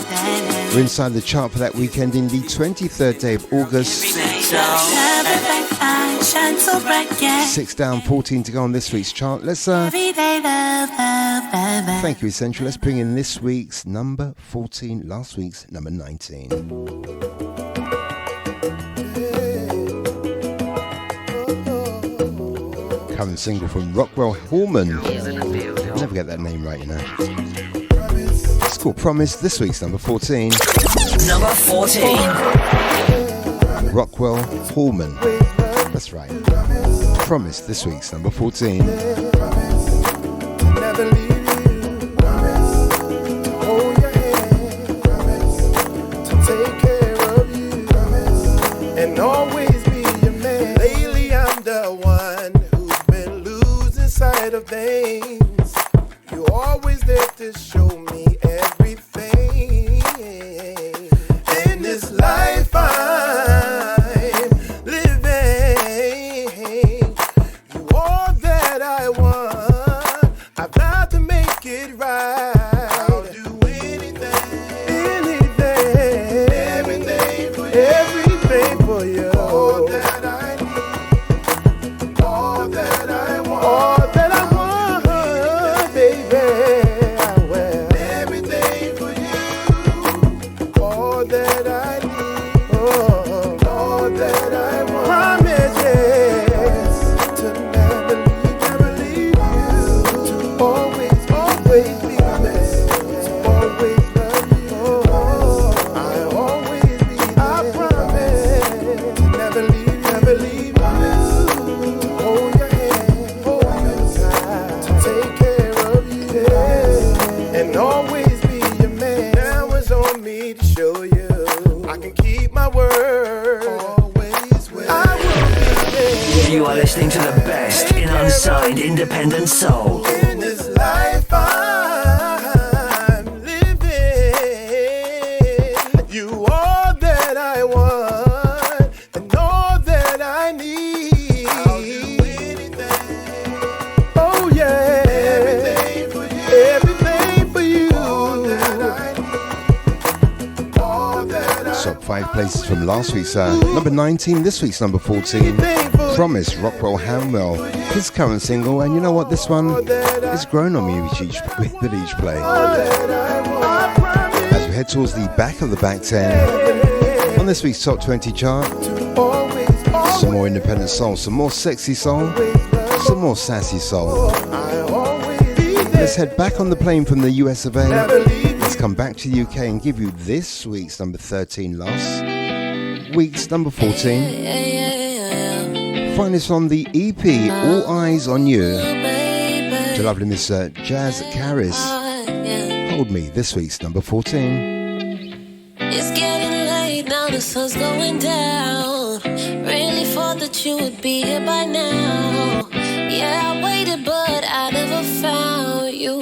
[SPEAKER 24] We're inside the chart for that weekend in the 23rd day of August. 6 down, 14 to go on this week's chart. Let's thank you, Essential. Let's bring in this week's number 14, last week's number 19. Current single from Rockwell Hallman. I'll never get that name right, you know. It's called Promise, this week's number 14.
[SPEAKER 6] Number 14.
[SPEAKER 24] Rockwell Hallman. That's right. Promise, this week's number 14.
[SPEAKER 11] Never leave you.
[SPEAKER 17] spite of things, you always there to show me everything. In this life I'm living, you are that I want. I vow to make it right. I'll do everything for you. All that I need, all that I want, all that I want, baby. I will everything for you. All that I need, all that I want. Promise, yes, to never leave you, to always be honest, to always love you. I always be there. I promise to never leave you, to hold your hand, hold you tight, to take care of you, and always be your man. Now it's on me to show you I can keep my word. Always will. I will be there.
[SPEAKER 6] You are listening to the best in unsigned independent soul.
[SPEAKER 17] In this life I'm living, you are that I want, and all that I need. I'll do anything. Oh yeah, everything for you, everything for you. All that I need, all that I
[SPEAKER 24] Top 5 places from last week's number 19, this week's number 14. Promise, Rockwell Hamwell, his current single, and you know what? This one is grown on me with each play. As we head towards the back of the back 10 on this week's top 20 chart, some more independent soul, some more sexy soul, some more sassy soul. Let's head back on the plane from the US of A. Let's come back to the UK and give you this week's number 13, last week's number 14. Find this on the EP All Eyes on You. To lovely Miss Jazz Caris. Hold Me, this week's number 14.
[SPEAKER 1] It's getting late now, the sun's going down. Really thought that you would be here by now. Yeah, I waited, but I never found you.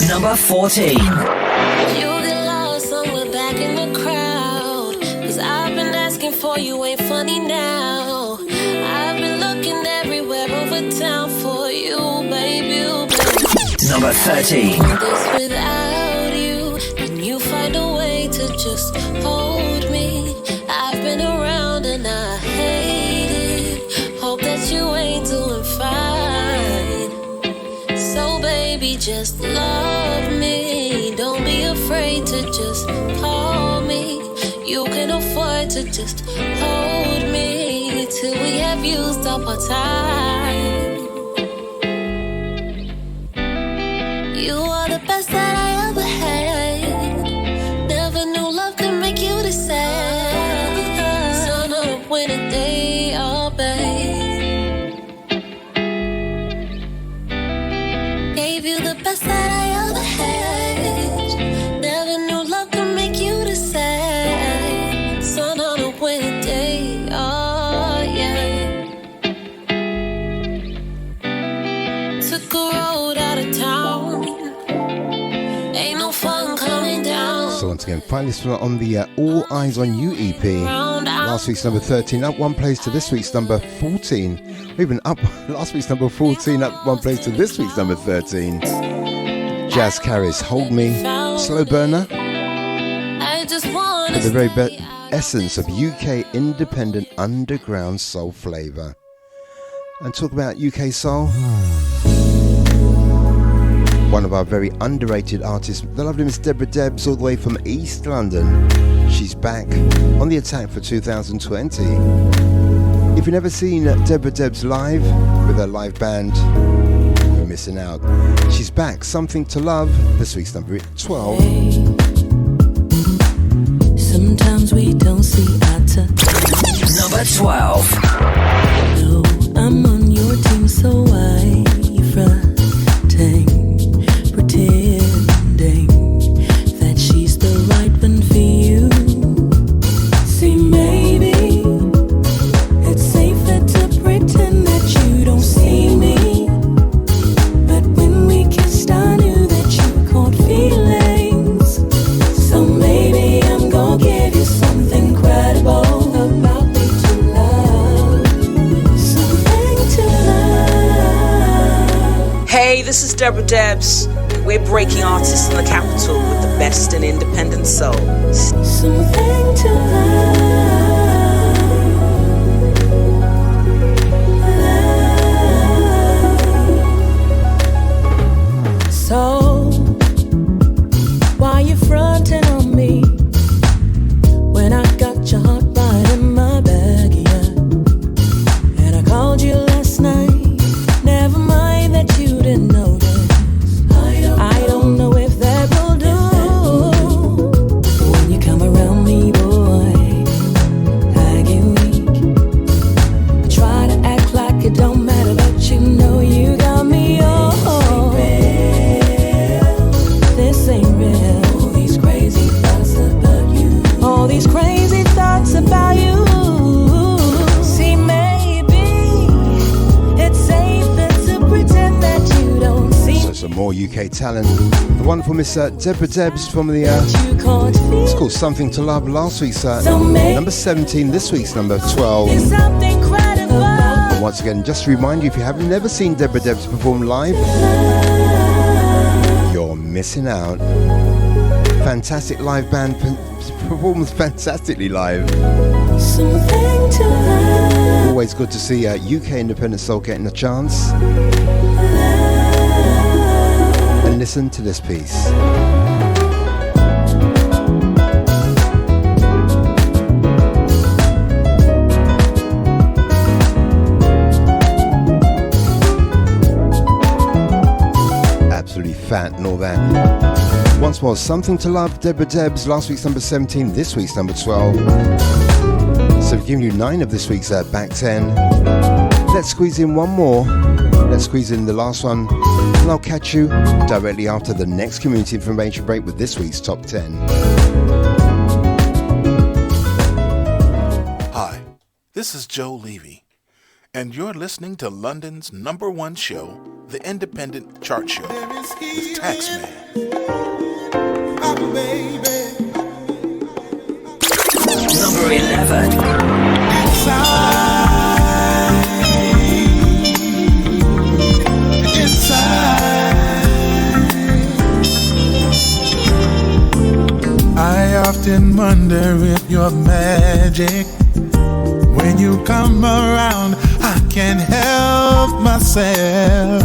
[SPEAKER 6] Number 14.
[SPEAKER 1] You get lost somewhere back in the crowd, 'cause I've been asking for you, ain't funny now. I've been looking everywhere over town for you, baby.
[SPEAKER 6] Number 13.
[SPEAKER 1] This without you, can you find a way to just hold me? I've been around and I hate it. Hope that you ain't doing fine. So baby, just love me. Don't be afraid to just call me. You can afford to just hold me till we have used up our time. You are the best that I ever had. Never knew love could make you this sad. Sun up when a day, oh babe. Gave you the best that I ever had. Never knew love could make you this sad. Sun on a winter day, oh yeah. Took a road out of town. Ain't no fun coming down.
[SPEAKER 24] So once again, find this one on the All Eyes on You EP. Last week's number 13, up one place to this week's number 14. We've been up last week's number 14, up one place to this week's number 13. Jazz Caris, Hold Me, slow burner.
[SPEAKER 1] I just want
[SPEAKER 24] With the very essence of UK independent underground soul flavour. And talk about UK soul. One of our very underrated artists, the lovely Miss Deborah Debs, all the way from East London. She's back on the attack for 2020. If you've never seen Deborah Debs live with her live band, you're missing out. She's back, Something to Love, this week's number 12.
[SPEAKER 10] Sometimes we don't see eye to eye.
[SPEAKER 6] Number 12.
[SPEAKER 10] No, I'm on your team, so why you fronting, pretending that she's the right one for you? See, maybe it's safer to pretend that you don't see me.
[SPEAKER 18] Hey, this is Deborah Debs. We're breaking artists in the capital with the best in independent soul.
[SPEAKER 16] Something to love. So, why you fronting on me when I got your heart right in my bag, yeah? And I called you last night. Never mind that you didn't notice. I don't know if that will do. When you come around me, boy, I get weak. Try to act like it don't matter, but you know you got me. Oh, this ain't real. All these crazy thoughts about you. All these crazy thoughts about you. See, maybe it's safer to pretend that you don't see.
[SPEAKER 24] So some more UK talent. The wonderful Miss Deborah Debs from the it's called Something to Love. Last week's number 17, this week's number 12. And once again, just to remind you, if you haven't never seen Deborah Debs perform live, you're missing out. Fantastic live band performs fantastically live.
[SPEAKER 16] Something to love.
[SPEAKER 24] Always good to see UK independent soul getting a chance. And listen to this piece. Absolutely fat and all that. Once more, Something to Love, Deborah Debs, last week's number 17, this week's number 12. So we've given you 9 of this week's back 10. Let's squeeze in one more. Let's squeeze in the last one, and I'll catch you directly after the next community information break with this week's top 10.
[SPEAKER 19] Hi, this is Joe Levy, and you're listening to London's #1 show, The Independent Chart Show, with Taxman.
[SPEAKER 6] Number 11.
[SPEAKER 11] I often wonder if you're magic. When you come around, I can't help myself.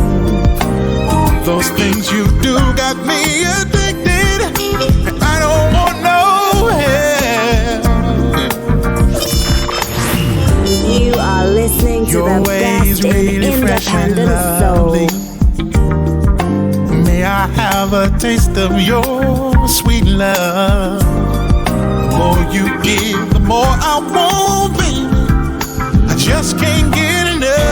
[SPEAKER 11] Those things you do got me addicted, and I don't want no help.
[SPEAKER 5] You are listening to
[SPEAKER 11] Your
[SPEAKER 5] the best
[SPEAKER 11] really
[SPEAKER 5] in independent
[SPEAKER 11] lovely.
[SPEAKER 5] soul.
[SPEAKER 11] May I have a taste of your sweet love? The more you give, the more I want, baby. I just can't get enough.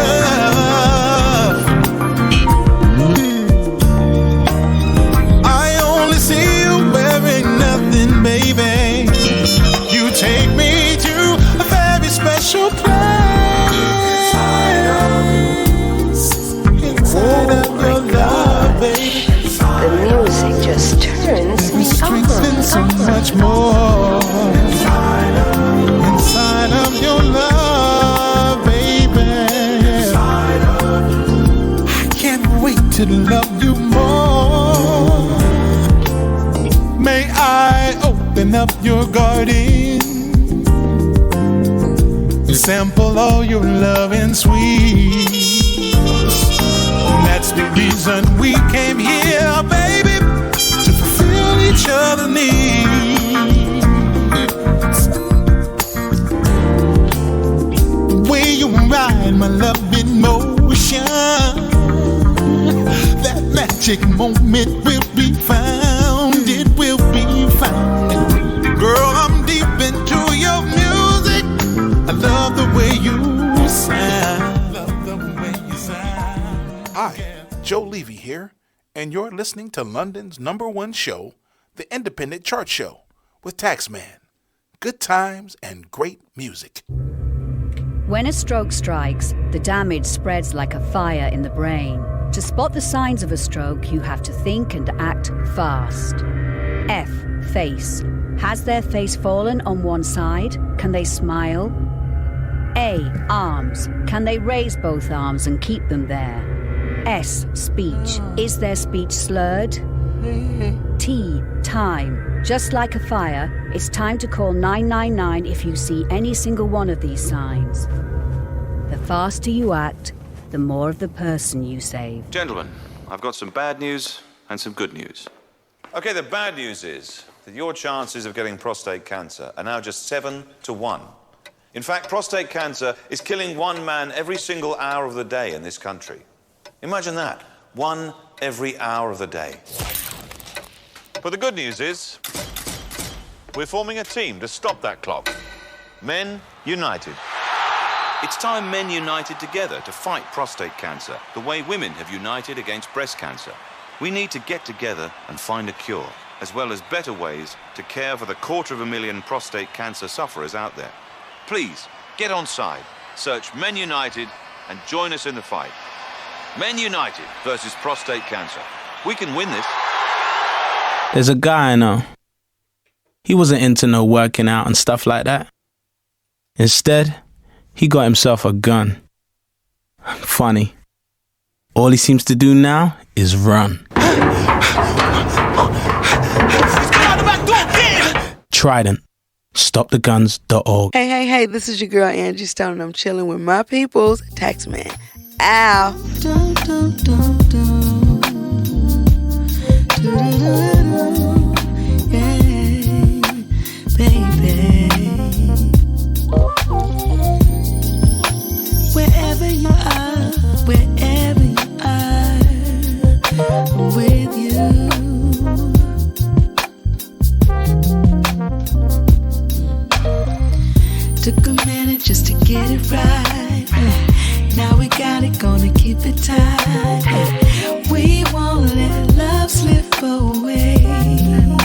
[SPEAKER 11] I only see you wearing nothing, baby. You take me to a very special place. Inside of your love, baby.
[SPEAKER 20] The music just turns me
[SPEAKER 11] Strengthen so much more inside of your love, baby. I can't wait to love you more. May I open up your garden, sample all your love and sweet. That's the reason we came here, baby, to fulfill each other's needs. The way you ride my love in motion, that magic moment will be found. It will be found. Girl, I'm deep into your music. I love the way you sound.
[SPEAKER 19] Hi, Joe Levy here, and you're listening to London's #1 show, The Independent Chart Show, with Taxman. Good times and great music.
[SPEAKER 22] When a stroke strikes, the damage spreads like a fire in the brain. To spot the signs of a stroke, you have to think and act fast. F. Face. Has their face fallen on one side? Can they smile? A. Arms. Can they raise both arms and keep them there? S. Speech. Is their speech slurred? T. Time. Just like a fire, it's time to call 999 if you see any single one of these signs. The faster you act, the more of the person you save.
[SPEAKER 2] Gentlemen, I've got some bad news and some good news. Okay, the bad news is that your chances of getting prostate cancer are now just 7 to 1. In fact, prostate cancer is killing one man every single hour of the day in this country. Imagine that, 1 every hour of the day. But the good news is, we're forming a team to stop that clock. Men United. It's time men united together to fight prostate cancer, the way women have united against breast cancer. We need to get together and find a cure, as well as better ways to care for the 250,000 prostate cancer sufferers out there. Please, get on side, search Men United and join us in the fight. Men United versus prostate cancer. We can win this.
[SPEAKER 3] There's a guy I know. He wasn't into no working out and stuff like that. Instead, he got himself a gun. Funny. All he seems to do now is run. Trident. StopTheGuns.org.
[SPEAKER 4] Hey, this is your girl Angie Stone, and I'm chilling with my peoples, Taxman. Ow. Yeah, baby. Wherever you are, I'm with you. Took a minute just to get it right. Now we got it, gonna keep it tight. We won't let love slip away.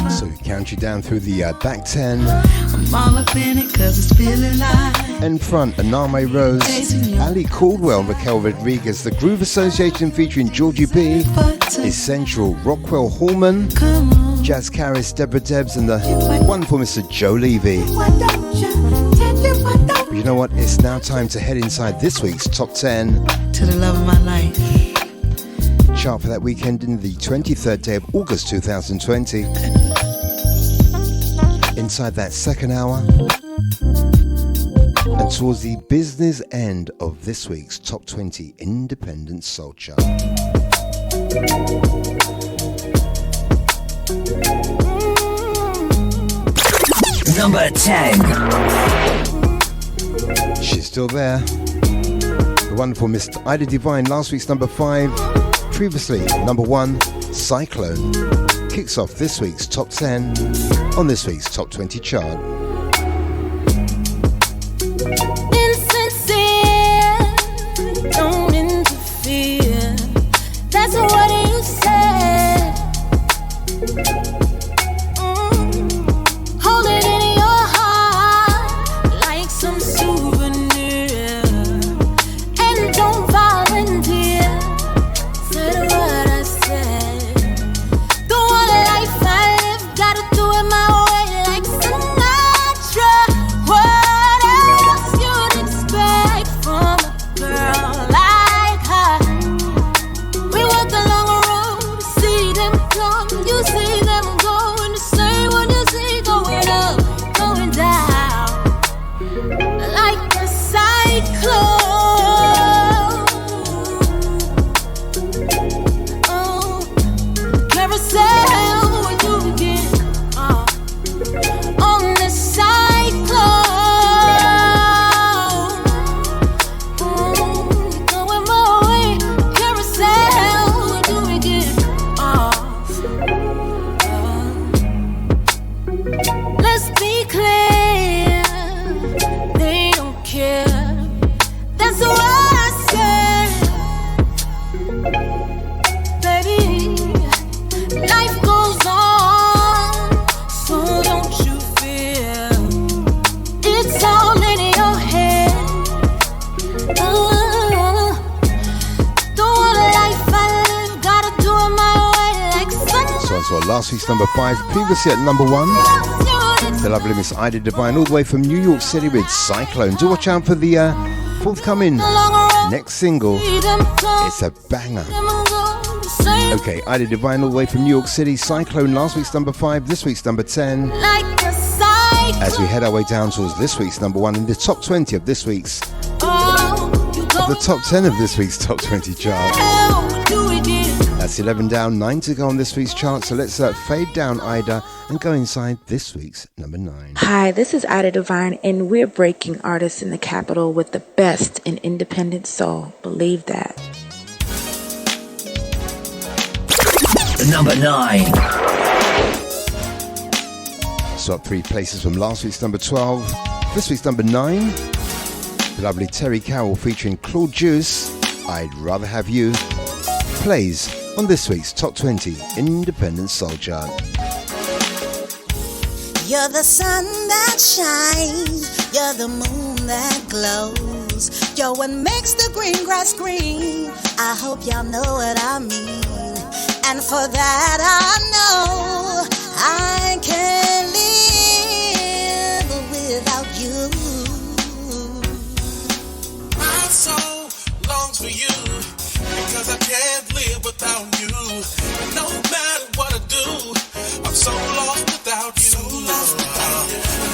[SPEAKER 24] So we count you down through the back 10.
[SPEAKER 4] I'm all up in it cause it's feeling like.
[SPEAKER 24] In front, Aname Rose, Ali Caldwell, Raquel Rodriguez, The Groove Association featuring Georgie B, Essential, Rockwell Hallman, Jazz Caris, Deborah Debs, and the wonderful Mr. Joe Levy. But you know what? It's now time to head inside this week's Top 10.
[SPEAKER 4] To the love of my life.
[SPEAKER 24] Chart for that weekend in the 23rd day of August 2020. Inside that second hour. And towards the business end of this week's Top 20 Independent Soul Chart.
[SPEAKER 6] Number 10.
[SPEAKER 24] She's still there. The wonderful Miss Ida Divine, last week's number 5. Previously, number 1, Cyclone. Kicks off this week's Top 10 on this week's Top 20 chart.
[SPEAKER 10] Insincere, don't interfere. That's what you said. Hold it in your heart like some souvenir, and don't volunteer. Said what I said. The one life I live, gotta do it my way like Sinatra. What else you'd expect from a girl like her? We walk the long road, see them come, you see them go, and you say what you see, going up, going down, like a cyclone. Oh, carousel when you get on the cyclone. Going my way, carousel when you get off. Let's be clear, they don't care. That's what I said, baby. Life goes on, so don't you fear. It's all in your head. The one life I live, gotta do it my way like sunshine.
[SPEAKER 24] So on to our last week's number 5. Previously at number 1, the lovely Miss Ida Divine, all the way from New York City with Cyclone. Do watch out for the forthcoming Next single, it's a banger. Okay, Ida Divine all the way from New York City. Cyclone, last week's number 5, this week's number 10. As we head our way down towards this week's number 1 in the top 20 of this week's, of the top 10 of this week's top 20 chart. That's 11 down, 9 to go on this week's chart. So let's fade down Ida and go inside this week's number 9.
[SPEAKER 7] Hi, this is Ida Divine, and we're breaking artists in the capital with the best in independent soul. Believe that.
[SPEAKER 6] Number 9.
[SPEAKER 24] Swap 3 places from last week's number 12. This week's number 9. The lovely Terry Cowell featuring Claude Juice, I'd Rather Have You, plays on this week's Top 20 Independent Soul Chart.
[SPEAKER 16] You're the sun that shines, you're the moon that glows, you're what makes the green grass green. I hope y'all know what I mean, and for that I know I can't live without you.
[SPEAKER 11] My soul longs for you, because I can't live without you. No matter what I do, I'm so lost without you.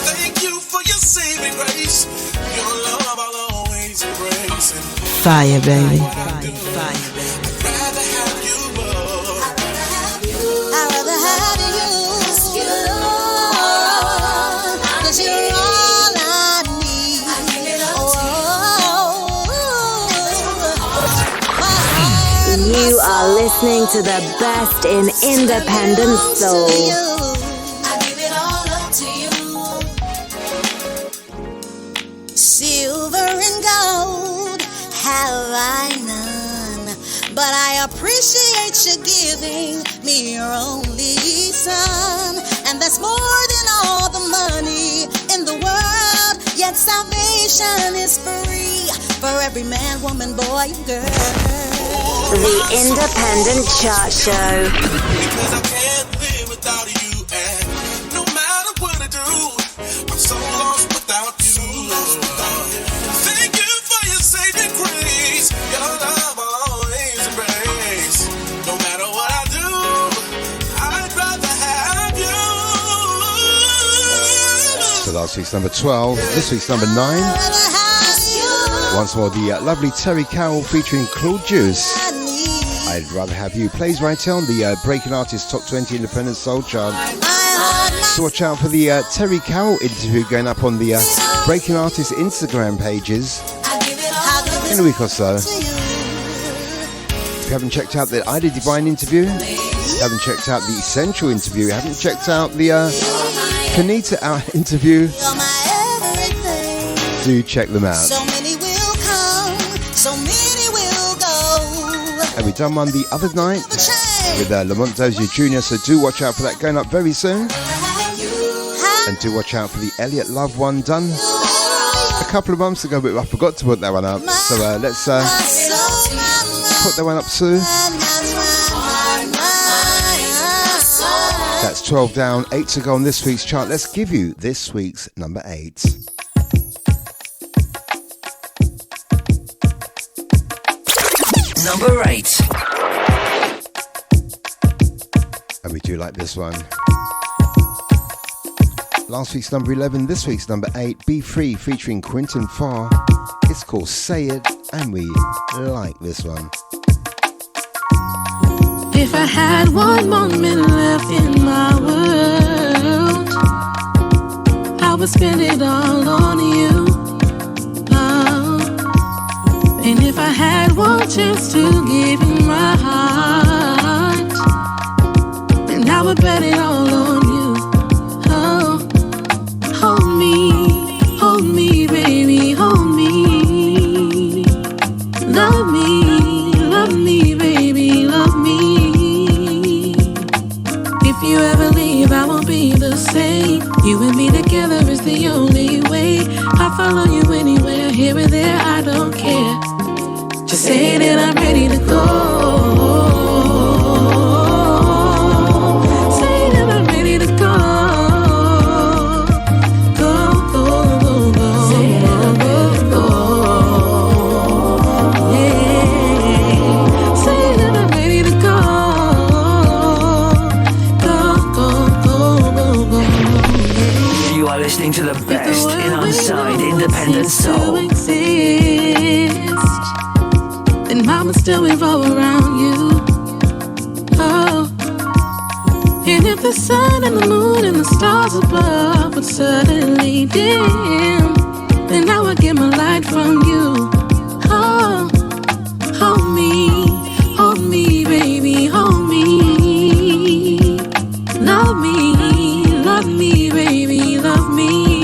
[SPEAKER 11] Thank you for your saving grace. Your love I'll always embrace.
[SPEAKER 7] Fire, baby.
[SPEAKER 11] I'd rather have you,
[SPEAKER 16] I'd rather have you, 'cause you're all I need.
[SPEAKER 5] You are listening to the best in independent soul.
[SPEAKER 16] Silver and gold have I none, but I appreciate you giving me your only son. And that's more than all the money in the world, yet salvation is free for every man, woman, boy, and girl.
[SPEAKER 5] The Independent Chart Show.
[SPEAKER 11] because I can't live without you. And no matter what I do, I'm so lost without you. Thank you for your saving grace. Your love I'll always embrace. No matter what I do, I'd rather have you.
[SPEAKER 24] So last week's number 12, this week's number 9. Once more, the lovely Terry Cowell featuring Claude Juice, I'd Rather Have You, plays right here on the Breaking Artists Top 20 Independent Soul Chart. So watch out for the Terry Cowell interview going up on the Breaking Artists Instagram pages in a week or so. If you haven't checked out the Ida Divine interview, you haven't checked out the Essential interview, you haven't checked out the Kanita interview, do check them out.
[SPEAKER 16] So many will come, so many will go.
[SPEAKER 24] And we done one the other night with Lamont Dozier Jr., so do watch out for that going up very soon. And do watch out for the Elliot Love one done a couple of months ago, but I forgot to put that one up. So let's put that one up soon. That's 12 down, 8 to go on this week's chart. Let's give you this week's number 8.
[SPEAKER 6] Number 8.
[SPEAKER 24] And we do like this one. Last week's number 11, this week's number 8, Be Free featuring Quentin Farr. It's called Say It, and we like this one.
[SPEAKER 10] If I had one moment left in my world, I would spend it all on you. Oh. And if I had one chance to give you my heart, then I would bet it all on you. Oh, hold me, baby, hold me. Love me, baby, love me. If you ever leave, I won't be the same. You and me together is the only way. I'll follow you anywhere, here or there, I don't care. Just say that I'm ready to go. Say that I'm ready to go. Go, go, go, go. Say that I'm ready to go.
[SPEAKER 6] Independent Soul.
[SPEAKER 10] Exist, then mama still revolve around you. Oh, and if the sun and the moon and the stars above would suddenly dim, then I would get my light from you. Oh, hold me, baby, hold me. Love me, baby, love me.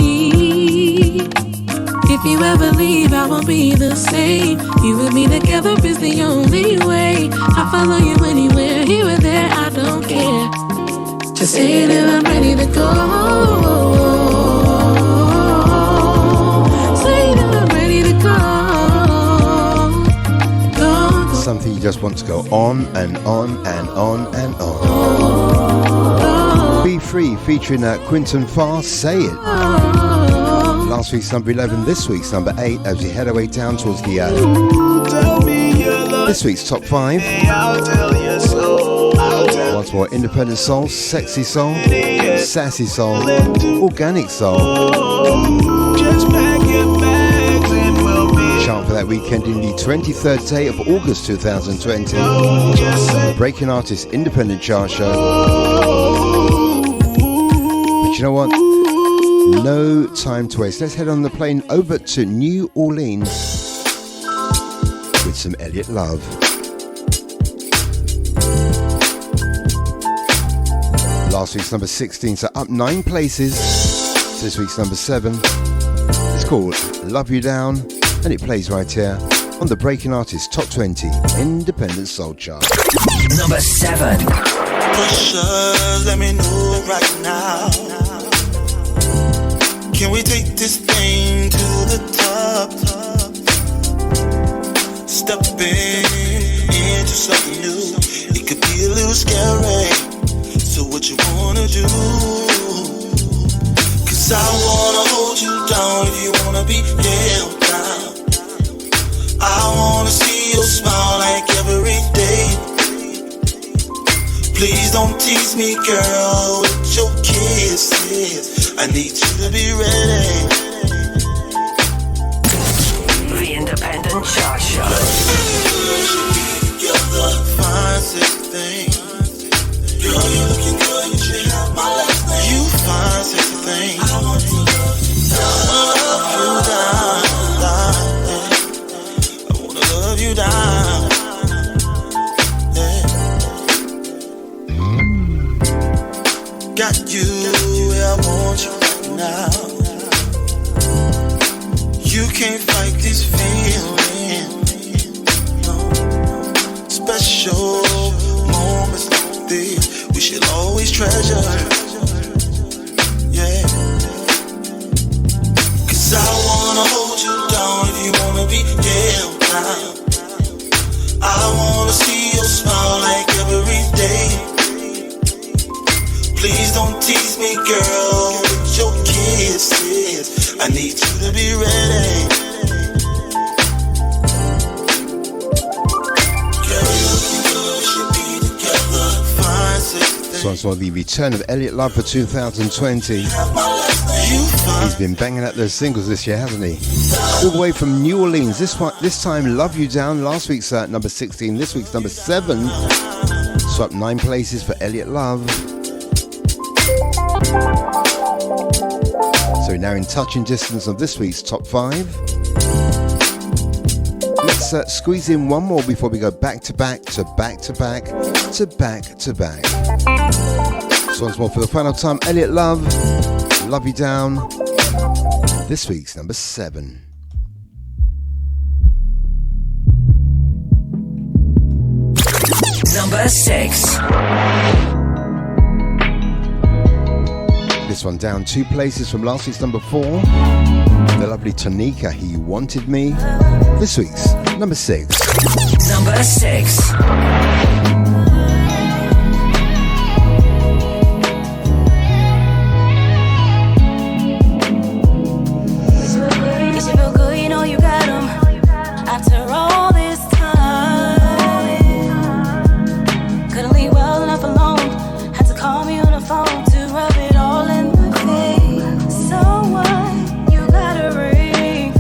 [SPEAKER 10] If you ever leave, I won't be the same. You and me together is the only way. I follow you anywhere, here or there, I don't care. Just say that I'm ready to go. Say that I'm ready to go.
[SPEAKER 24] Something you just want to go on and on and on and on. Be Free featuring Quinton Farr, Say It. Last week's number 11, this week's number 8 as we head our way down towards the this week's top 5. Once more, independent soul, sexy soul, sassy soul, organic soul. Chart for that weekend in the 23rd day of August 2020. Breaking Artist Independent Chart Show. But you know what? No time to waste. Let's head on the plane over to New Orleans with some Elliott Love. Last week's number 16, so up 9 places. This week's number 7. It's called Love You Down, and it plays right here on the Breaking Artist Top 20 Independent Soul Chart.
[SPEAKER 6] Number 7.
[SPEAKER 8] Pressures, let me know right now. Can we take this thing to the top? Stepping into something new, it could be a little scary. So what you wanna do? Cause I wanna hold you down if you wanna be held down. I wanna see your smile like every day. Please don't tease me, girl, with your kisses. I need you to be ready.
[SPEAKER 6] The Independent Chart Show.
[SPEAKER 8] You're the fine sexy thing. Girl, you're looking good, you should have my last name. You fine sexy thing. I want to love you down. I wanna love you down. Got you where I want you right now. You can't fight this feeling. No. Special moments like this we should always treasure. Yeah. Cause I wanna hold you down if you wanna be held down. I wanna see your smile like every day. Please don't tease me, girl, with your kisses. I need you to be ready. Girl, you're looking good, we should be together. Fine, sexy.
[SPEAKER 24] So it's the return of Elliott Love for 2020. He's been banging out those singles this year, hasn't he? All the way from New Orleans. This time, Love You Down. Last week's number 16. This week's number 7. So up 9 places for Elliott Love. So we're now in touching distance of this week's top 5. Let's squeeze in one more before we go back to back to back to back to back to back. So once more for the final time, Elliott Love, Love You Down. This week's number 7.
[SPEAKER 6] Number 6.
[SPEAKER 24] This one down 2 places from last week's number 4. The lovely Tonika, He Wanted Me. This week's number 6.
[SPEAKER 6] Number 6.
[SPEAKER 10] Phone to rub it all in my face. So what? You got a ring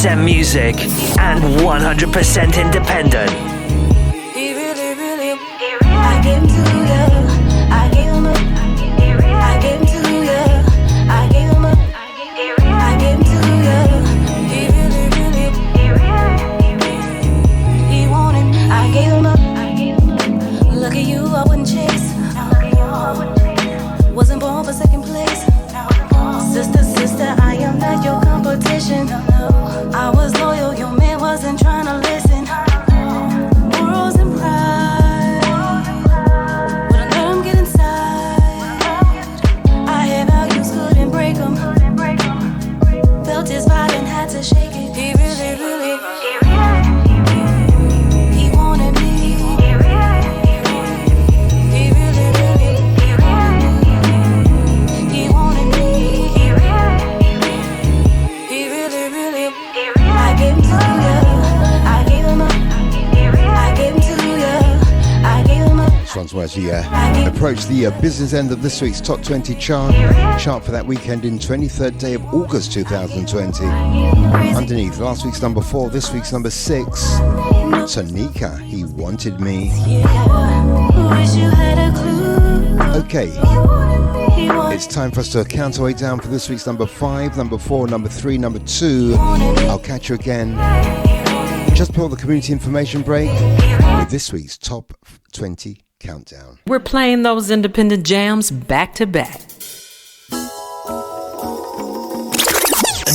[SPEAKER 6] 100% music and 100% independent.
[SPEAKER 16] He really, I gave him to you. I gave him up. I gave him to you. I gave him up. I gave him to you. He really, he wanted. I gave him up. Look at you, I wouldn't chase. Wasn't born for second place. Sister, I am not your competition. I was loyal, your man wasn't trying to listen. Morals and pride wouldn't let him get inside. I had values, couldn't break them. Felt his vibe and had to shake it. He really, he wanted me. He really, he wanted me. He really, I gave him to you. I gave him up. I gave him to you. I gave him up.
[SPEAKER 24] This one's as we approach the business end of this week's Top 20 chart for that weekend in 23rd day of August 2020. Underneath, last week's number 4, this week's number 6, Tanika, He Wanted Me. Okay, it's time for us to count our way down for this week's number 5, number 4, number 3, number 2. I'll catch you again just before the community information break with this week's Top 20 countdown.
[SPEAKER 9] We're playing those independent jams back to back.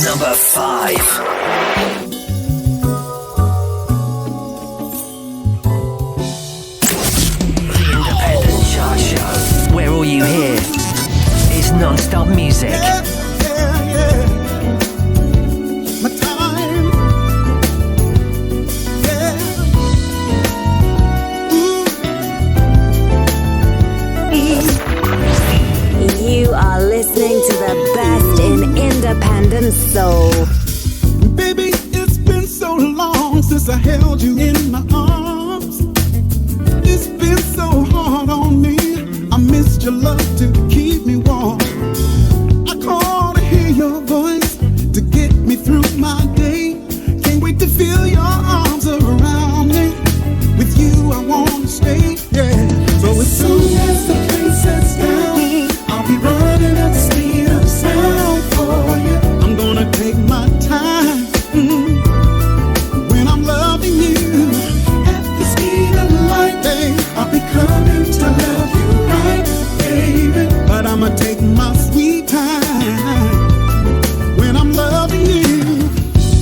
[SPEAKER 6] Number 5. The Independent Chart Show, where all you hear is non-stop music.
[SPEAKER 11] My time,
[SPEAKER 5] You are listening to the best in independent soul.
[SPEAKER 11] baby, it's been so long since I held you in my arms. It's been so hard on me. I missed your love to keep me warm. I call to hear your voice to get me through my day. Can't wait to feel your arms around me. With you, I want to stay. Yeah. So as soon as the plane sets down, I'll be running at the speed of sound for you. I'm gonna take my time when I'm loving you at the speed of light. Babe, I'll be coming to love you right, baby. But I'ma take my sweet time when I'm loving you.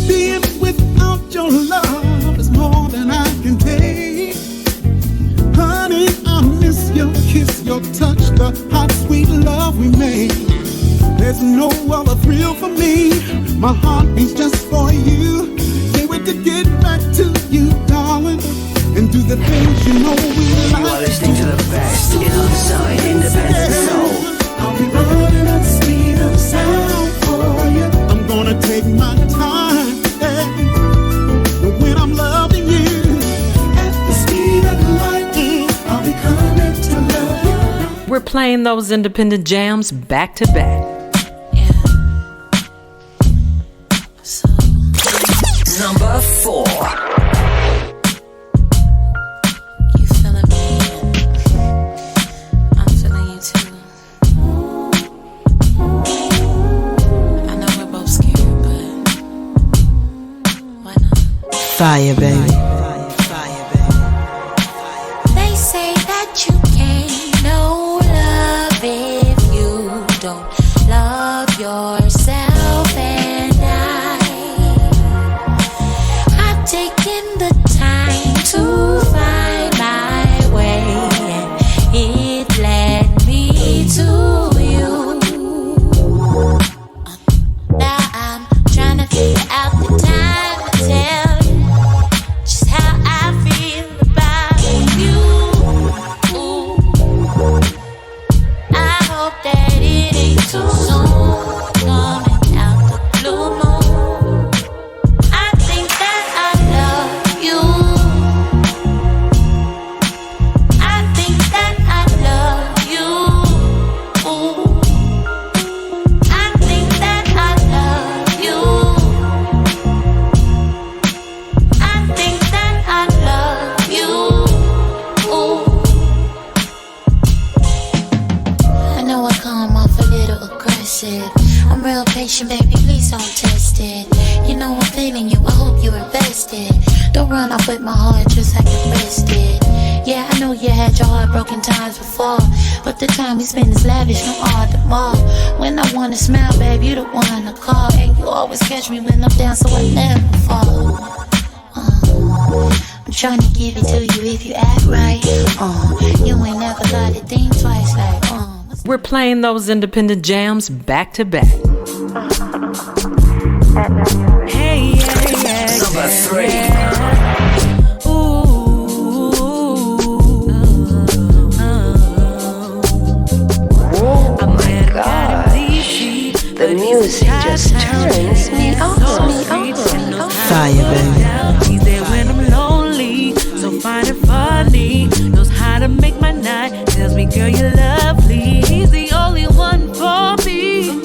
[SPEAKER 11] Being without your love is more than I can take. Honey, I miss your kiss, your touch, the hot, sweet love we made. There's no other thrill for me. My heart beats just for you. Can't wait to get back to you, darling, and do the things you know we like.
[SPEAKER 6] You are listening to the best in unsigned independent soul.
[SPEAKER 11] I'll be running at the speed of sound for you. I'm gonna take my time, when I'm loving you at the speed of light. I'll be coming to love you.
[SPEAKER 9] We're playing those independent jams back to back.
[SPEAKER 6] Number 4.
[SPEAKER 16] You feeling me? I'm feeling you too. I know we're both scared, but why not?
[SPEAKER 9] Fire, baby.
[SPEAKER 16] They say that you can't know love if you don't love yourself, and I've taken the time to find my way, and it led me to you. Now I'm trying to figure out the time to tell you just how I feel about you. Ooh.
[SPEAKER 1] imagination, baby, please don't test it. You know I'm feeling you, I hope you're invested. Don't run off with my heart just like you rested. Yeah, I know you had your heart broken times before, but the time we spend is lavish, no all the more. When I wanna smile, babe, you the one to call. And you always catch me when I'm down, so I never fall. I'm trying to give it to you if you act right. You ain't never gotta think twice like,
[SPEAKER 9] We're playing those independent jams back to back.
[SPEAKER 10] Hey, yeah, yeah.
[SPEAKER 6] Number 3.
[SPEAKER 20] The music just turns me on.
[SPEAKER 9] Fire, baby. He's there when I'm lonely, so fine and funny. Knows how to make my night. Tells me, girl, you're lovely. He's the only one for me.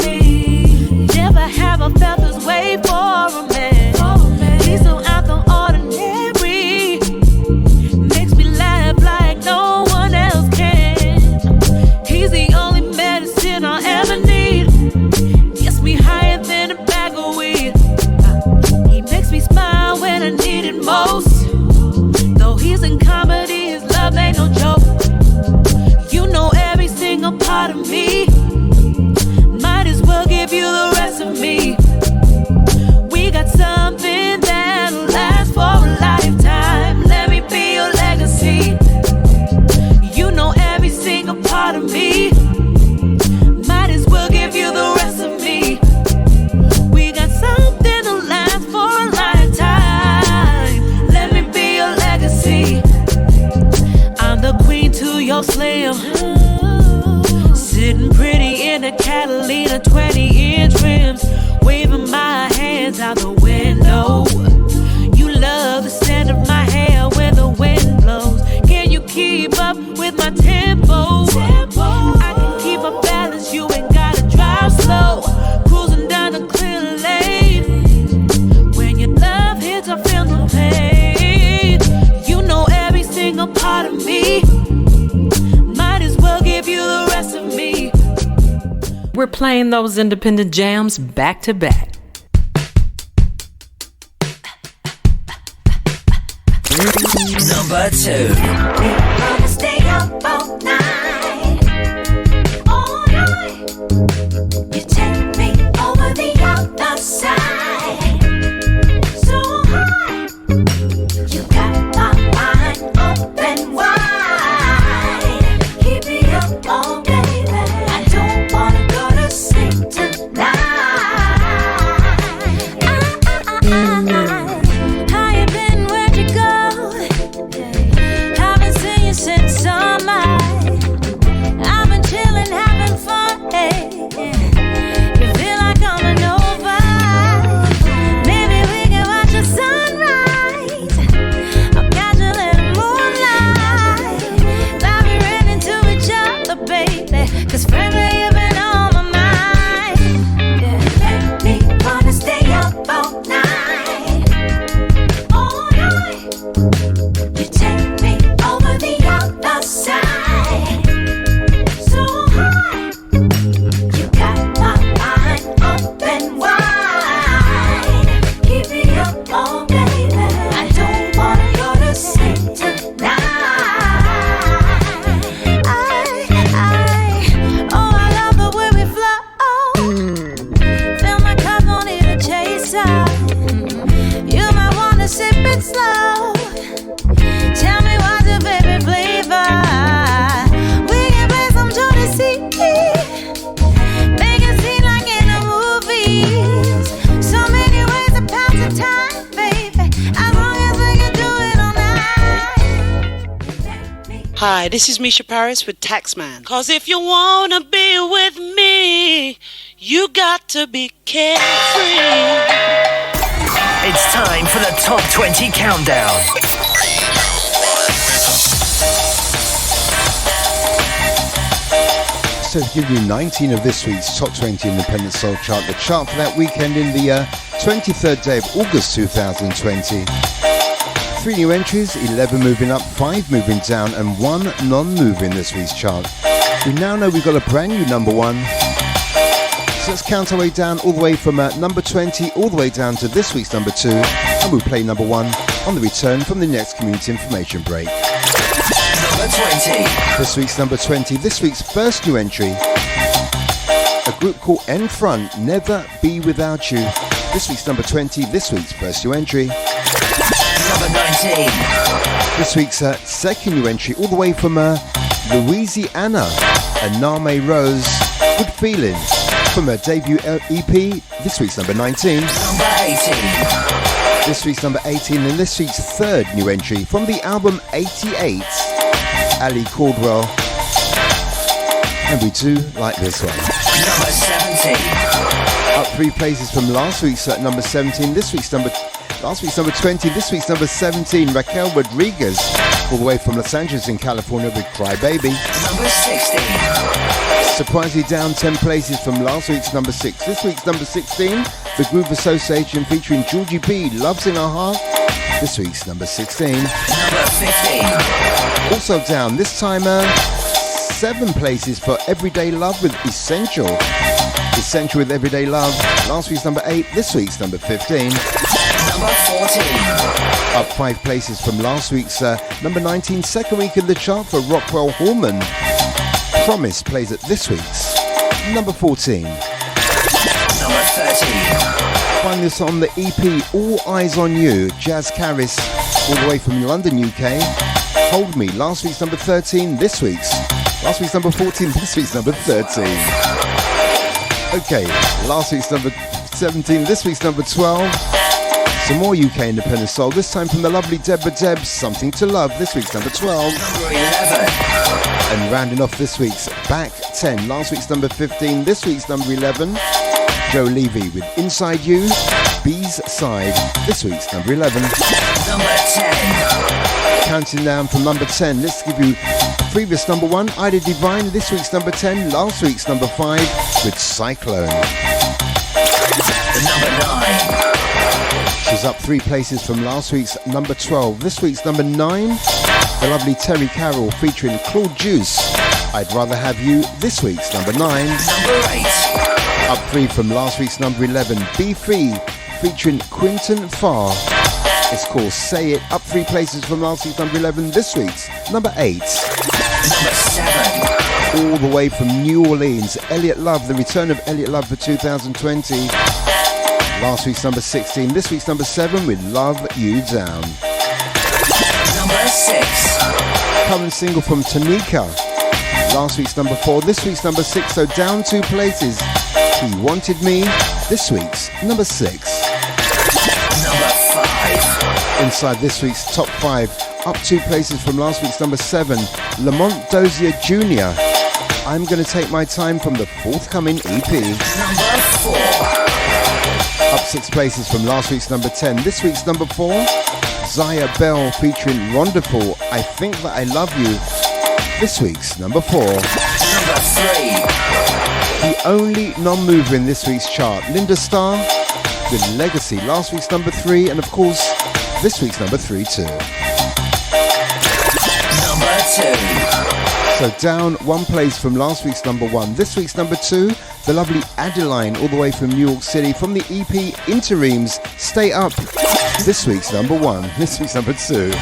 [SPEAKER 9] Never have I felt this way for a man. He's so out the ordinary. Makes me laugh like no one else can. He's the only medicine I'll ever need. Gets me higher than a bag of weed. He makes me smile when I need it most. Though he's in comedy, his love ain't no joke. You know every single part of me. Might as well give you the rest of me. We got something that'll last for a lifetime. Let me be your legacy. You know every single part of me. Might as well give you the rest of me. We got something to last for a lifetime. Let me be your legacy. I'm the queen to your slam. Sitting pretty in a Catalina, 20-inch rims. Waving my hands out the window. You love the scent of my hair when the wind blows. Can you keep up with my tempo? I can keep my balance, you ain't gotta drive slow. Cruising down a clear lane. When your love hits, I feel no pain. You know every single part of me. Might as well give you the rest of me. We're playing those independent jams back to back.
[SPEAKER 6] Number 2.
[SPEAKER 16] Wanna stay up all night, all night. You take me over the other side, so high. You got my mind open wide. Keep me up all day, baby. I don't wanna go to sleep tonight. How you been? Where'd you go? Haven't seen you since summer. I've been chilling, having fun. Hey, you feel like coming over? Maybe we can watch the sunrise. I'll catch a little moonlight. I'll be running to each other, baby. 'Cause frankly, you've been on my mind. Yeah, make me wanna stay up all night, all night. You take me over the other side, so high. You got my mind open wide. Keep me up all day, baby. I don't wanna go to sleep tonight. Oh, I love the way we flow. Fill my cup, don't need a chaser. You might wanna sip it slow. Tell me what's your favorite flavor. We can play some Jodeci. Make it seem like in the movies. So many ways to pass the time, baby. As long as we can do it all night.
[SPEAKER 12] Hi, this is Misha Paris with Taxman. 'Cause if you wanna be with me, you got to be carefree.
[SPEAKER 6] It's time for the Top 20 Countdown.
[SPEAKER 24] So to give you 19 of this week's Top 20 Independent Soul Chart, the chart for that weekend in the 23rd day of August 2020. 3 new entries, 11 moving up, 5 moving down, and 1 non-move in this week's chart. We now know we've got a brand new number 1. So let's count our way down all the way from number 20 all the way down to this week's number 2, and we'll play number 1 on the return from the next community information break.
[SPEAKER 6] Number 20.
[SPEAKER 24] This week's number 20, this week's first new entry, a group called N Front, Never Be Without You. This week's number 20, this week's first new entry.
[SPEAKER 6] Number 19.
[SPEAKER 24] This week's second new entry, all the way from Louisiana, Aname Rose, Good Feeling, from her debut EP, this week's number 19.
[SPEAKER 6] Number 18.
[SPEAKER 24] This week's number 18, and this week's third new entry, from the album 88, Ali Caldwell. And we do like this one.
[SPEAKER 6] Number 17.
[SPEAKER 24] Up 3 places from last week's number 17, last week's number 20, this week's number 17, Raquel Rodriguez, all the way from Los Angeles in California with Cry Baby.
[SPEAKER 6] Number 16.
[SPEAKER 24] Surprisingly down 10 places from last week's number 6. This week's number 16, The Groove Association featuring Georgie B, Love's in Her Heart. This week's number 16.
[SPEAKER 6] Number 15.
[SPEAKER 24] Also down, this time 7 places for Everyday Love with Essential. Essential with Everyday Love. Last week's number 8, this week's number 15.
[SPEAKER 6] Number 14.
[SPEAKER 24] Up 5 places from last week's number 19, second week in the chart for Rockwell Horman. Promise plays at this week's number 14.
[SPEAKER 6] Number 13.
[SPEAKER 24] Find this on the EP All Eyes on You, Jazz Caris, all the way from London, UK. Hold Me, last week's number 13, this week's. Last week's number 14, this week's number 13. Okay, last week's number 17, this week's number 12. Some more UK independent soul, this time from the lovely Deborah Debs, Something to Love, this week's number 12.
[SPEAKER 6] Number 11.
[SPEAKER 24] And rounding off this week's back 10, last week's number 15, this week's number 11, Joe Levy with Inside You, B's Side, this week's number 11.
[SPEAKER 6] Number 10.
[SPEAKER 24] Counting down from number 10, let's give you previous number 1, Ida Divine, this week's number 10, last week's number 5 with Cyclone.
[SPEAKER 6] Number 9.
[SPEAKER 24] She's up 3 places from last week's number 12. This week's number 9, the lovely Terry Carroll featuring Claude Juice, I'd Rather Have You. This week's number 9.
[SPEAKER 6] Number 8.
[SPEAKER 24] Up 3 from last week's number 11, Be Free featuring Quinton Farr. It's called Say It. Up 3 places from last week's number 11. This week's number 8.
[SPEAKER 6] Number 7.
[SPEAKER 24] All the way from New Orleans, Elliot Love, the return of Elliot Love for 2020. Last week's number 16, this week's number 7 with Love You Down.
[SPEAKER 6] Number 6.
[SPEAKER 24] Current single from Tanika. Last week's number 4, this week's number 6, so down 2 places. He Wanted Me, this week's number 6.
[SPEAKER 6] Number 5.
[SPEAKER 24] Inside this week's top 5, up 2 places from last week's number 7, Lamont Dozier Jr. I'm Gonna Take My Time from the forthcoming EP.
[SPEAKER 6] Number 4.
[SPEAKER 24] Up 6 places from last week's number 10. This week's number 4, Zaya Bell featuring Rondaful, I Think That I Love You. This week's number 4.
[SPEAKER 6] Number 3.
[SPEAKER 24] The only non-mover in this week's chart, Linda Starr with Legacy. Last week's number 3, and of course, this week's number 3 too.
[SPEAKER 6] Number 2.
[SPEAKER 24] So down 1 place from last week's number 1. This week's number 2, the lovely Adeline, all the way from New York City, from the EP Interims, Stay Up. This week's number 1. This week's number 2.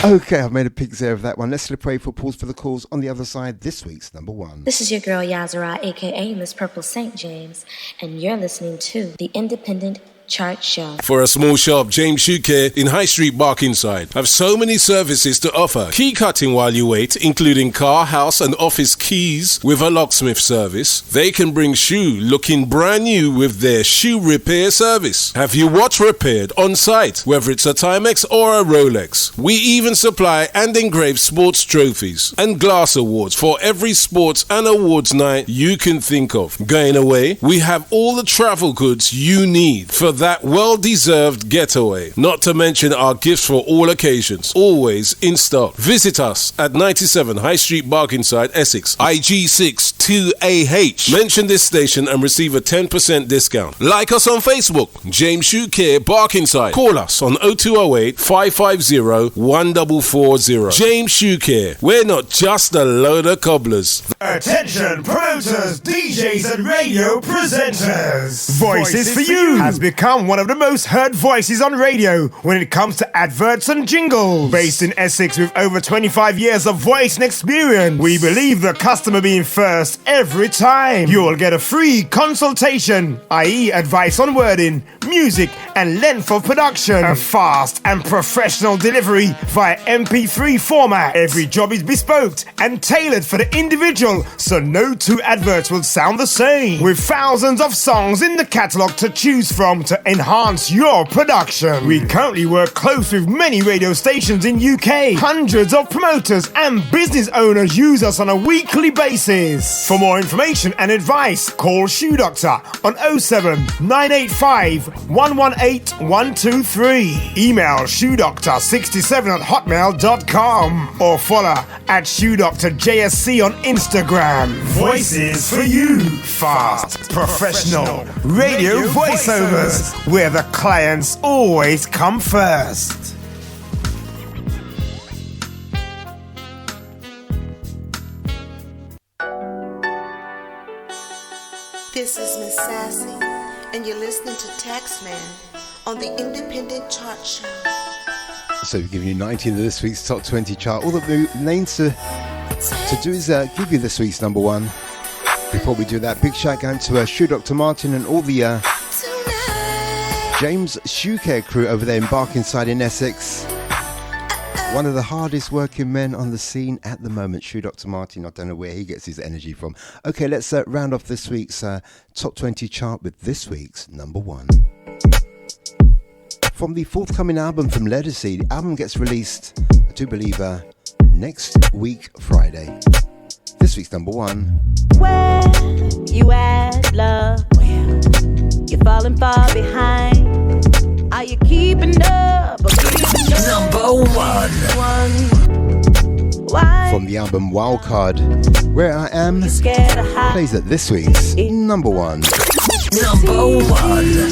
[SPEAKER 24] Okay, I've made a pig's ear of that one. Let's pray for pause for the calls on the other side. This week's number 1.
[SPEAKER 13] This is your girl Yazara, aka Miss Purple St. James, and you're listening to the Independent Chart Show.
[SPEAKER 15] For a small shop, James Shoe Care in High Street, Barkingside have so many services to offer. Key cutting while you wait, including car, house and office keys with a locksmith service. They can bring shoe looking brand new with their shoe repair service. Have your watch repaired on site, whether it's a Timex or a Rolex. We even supply and engrave sports trophies and glass awards for every sports and awards night you can think of. Going away, we have all the travel goods you need for for that well-deserved getaway. Not to mention our gifts for all occasions, always in stock. Visit us at 97 High Street, Barkingside, Essex, IG6 2AH. Mention this station and receive a 10% discount. Like us on Facebook, James Shoe Care, Barkingside. Call us on 0208 550 1440. James Shoe Care. We're not just a load of cobblers.
[SPEAKER 14] Attention promoters, DJs and radio presenters. Voices for You has become one of the most heard voices on radio when it comes to adverts and jingles. Based in Essex with over 25 years of voicing experience, we believe the customer being first every time. You'll get a free consultation, i.e. advice on wording, music and length of production, a fast and professional delivery via MP3 format. Every job is bespoke and tailored for the individual, so no two adverts will sound the same. With thousands of songs in the catalogue to choose from to enhance your production. We currently work close with many radio stations in UK. Hundreds of promoters and business owners use us on a weekly basis. For more information and advice, call Shoe Doctor on 07 985 118 123. Email shoedoctor67@hotmail.com or follow at Shoe Doctor JSC on Instagram. Voices for You. Fast, professional radio voiceovers where the clients always come first.
[SPEAKER 17] This is Miss Sassy, and you're listening to Taxman on the Independent Chart Show.
[SPEAKER 24] So we've given you 19 of this week's top 20 chart. All the names to do is give you this week's number one. Before we do that, big shout out to Shoe Dr. Martin and all the James Shoe Care crew over there in Barkingside in Essex. One of the hardest working men on the scene at the moment, Shoe Dr. Martin. I don't know where he gets his energy from. Okay, let's round off this week's top 20 chart with this week's number one. From the forthcoming album from Legacy, the album gets released, I do believe, next week, Friday. This week's number one.
[SPEAKER 21] Where you at, love? You're falling far behind. Are you keeping up?
[SPEAKER 6] Number one.
[SPEAKER 21] Why?
[SPEAKER 24] From the album Wildcard, Where I Am, plays at this week's number one.
[SPEAKER 6] Number one.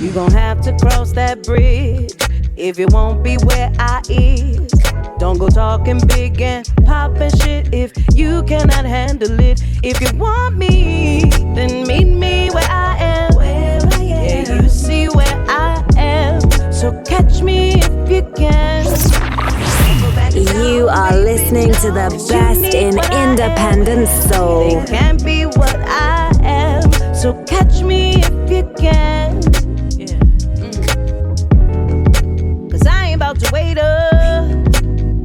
[SPEAKER 21] You gon' have to cross that bridge if you won't be where I is. Don't go talking big and popping shit if you cannot handle it. If you want me, then meet me where I am. Yeah, you see where I am. So catch me if you can.
[SPEAKER 5] You are listening to the best in independent soul.
[SPEAKER 21] They can't be what I am. So catch me if you can. Cause I ain't about to wait up.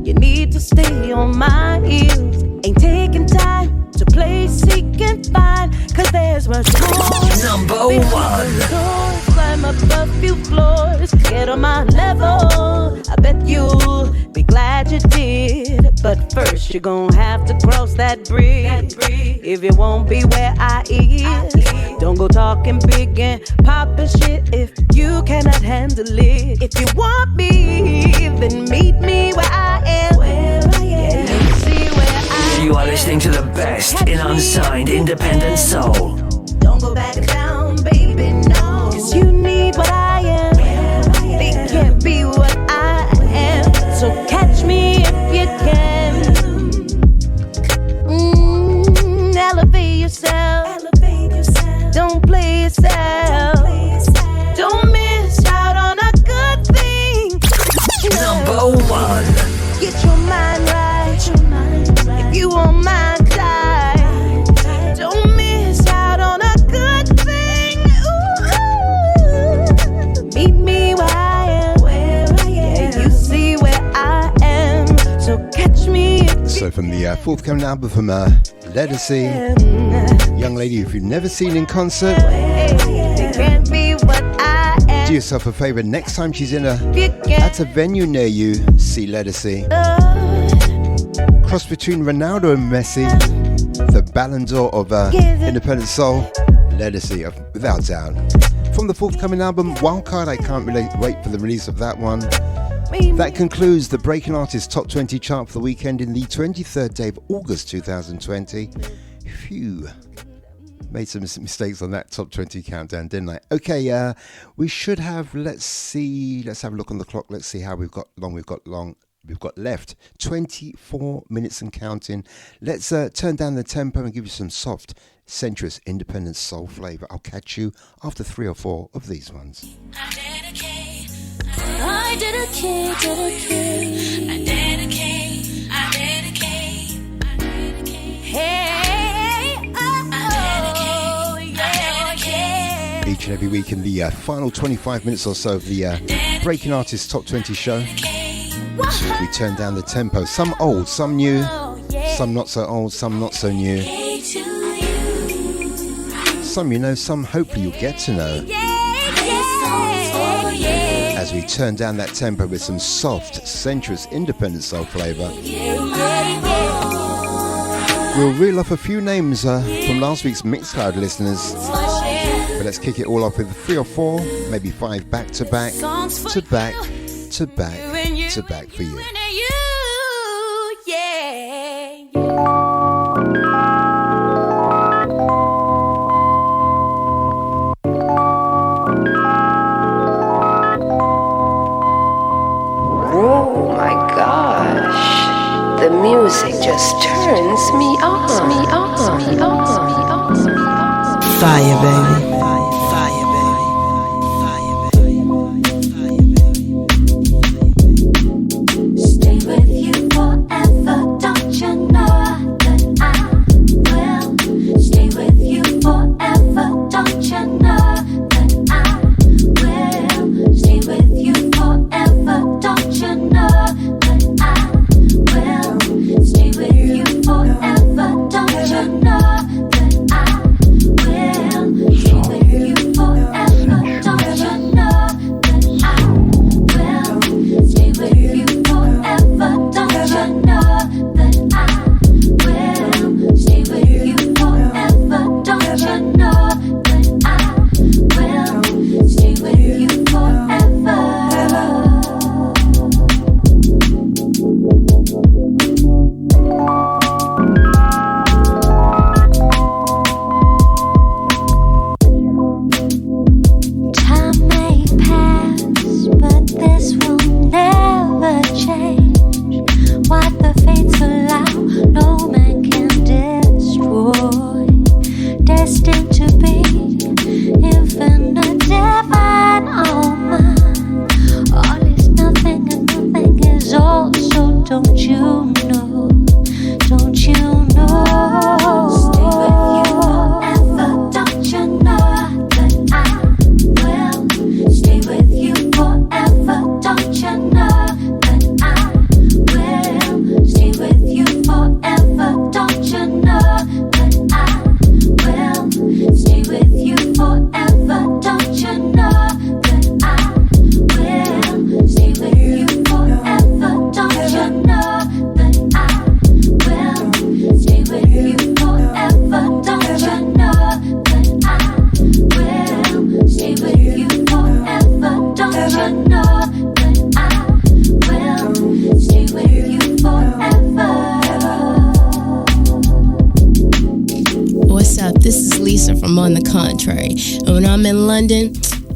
[SPEAKER 21] You need to stay on my heels. Ain't taking time to play seek and find. Cause there's much more.
[SPEAKER 6] Number one.
[SPEAKER 21] Climb up a few floors, get on my level. I bet you'll be glad you did. But first you're gonna have to cross that bridge. If you won't be where I is. Don't go talking big and popping shit if you cannot handle it. If you want me, then meet me where I am. Yeah, you see where I am.
[SPEAKER 6] You are listening to the best in unsigned independent soul.
[SPEAKER 21] Don't go back down, baby, no. Cause you need what I am. They can't be what I am. So catch me if you can. Elevate yourself. Don't play yourself. Don't miss out on a good thing.
[SPEAKER 6] Number one.
[SPEAKER 21] Get your mind right. If you want mine, die. Don't miss out on a good thing. Ooh. Meet me where I am. Yeah, you see where I am. So catch me.
[SPEAKER 24] So from the forthcoming album from Legacy, young lady if you've never seen in concert,
[SPEAKER 21] Can't be what I am.
[SPEAKER 24] do yourself a favour. Next time she's in at a venue near you, see Legacy. Cross between Ronaldo and Messi, the Ballon d'Or of independent soul, Legacy, without doubt. From the forthcoming album, Wildcard, I can't really wait for the release of that one. That concludes the Breaking Artists Top 20 chart for the weekend in the 23rd day of August 2020. Phew. Made some mistakes on that top 20 countdown, didn't I? Okay, we should have, let's have a look on the clock. Let's see how we've got left 24 minutes and counting. Let's turn down the tempo and give you some soft, sensuous, independent soul flavour. I'll catch you after 3 or 4 of these ones.
[SPEAKER 1] I dedicate. Hey,
[SPEAKER 24] Each and every week in the final 25 minutes or so of the Breaking Artists Top 20 show, we turn down the tempo. Some old, some new, some not so old, some not so new. Some you know, some hopefully you'll get to know. As we turn down that tempo with some soft, sensuous, independent soul flavour. We'll reel off a few names from last week's Mixcloud listeners. But let's kick it all off with 3 or 4, maybe 5 back to back for you.
[SPEAKER 20] Oh my gosh, the music just turns me on.
[SPEAKER 21] Fire, baby.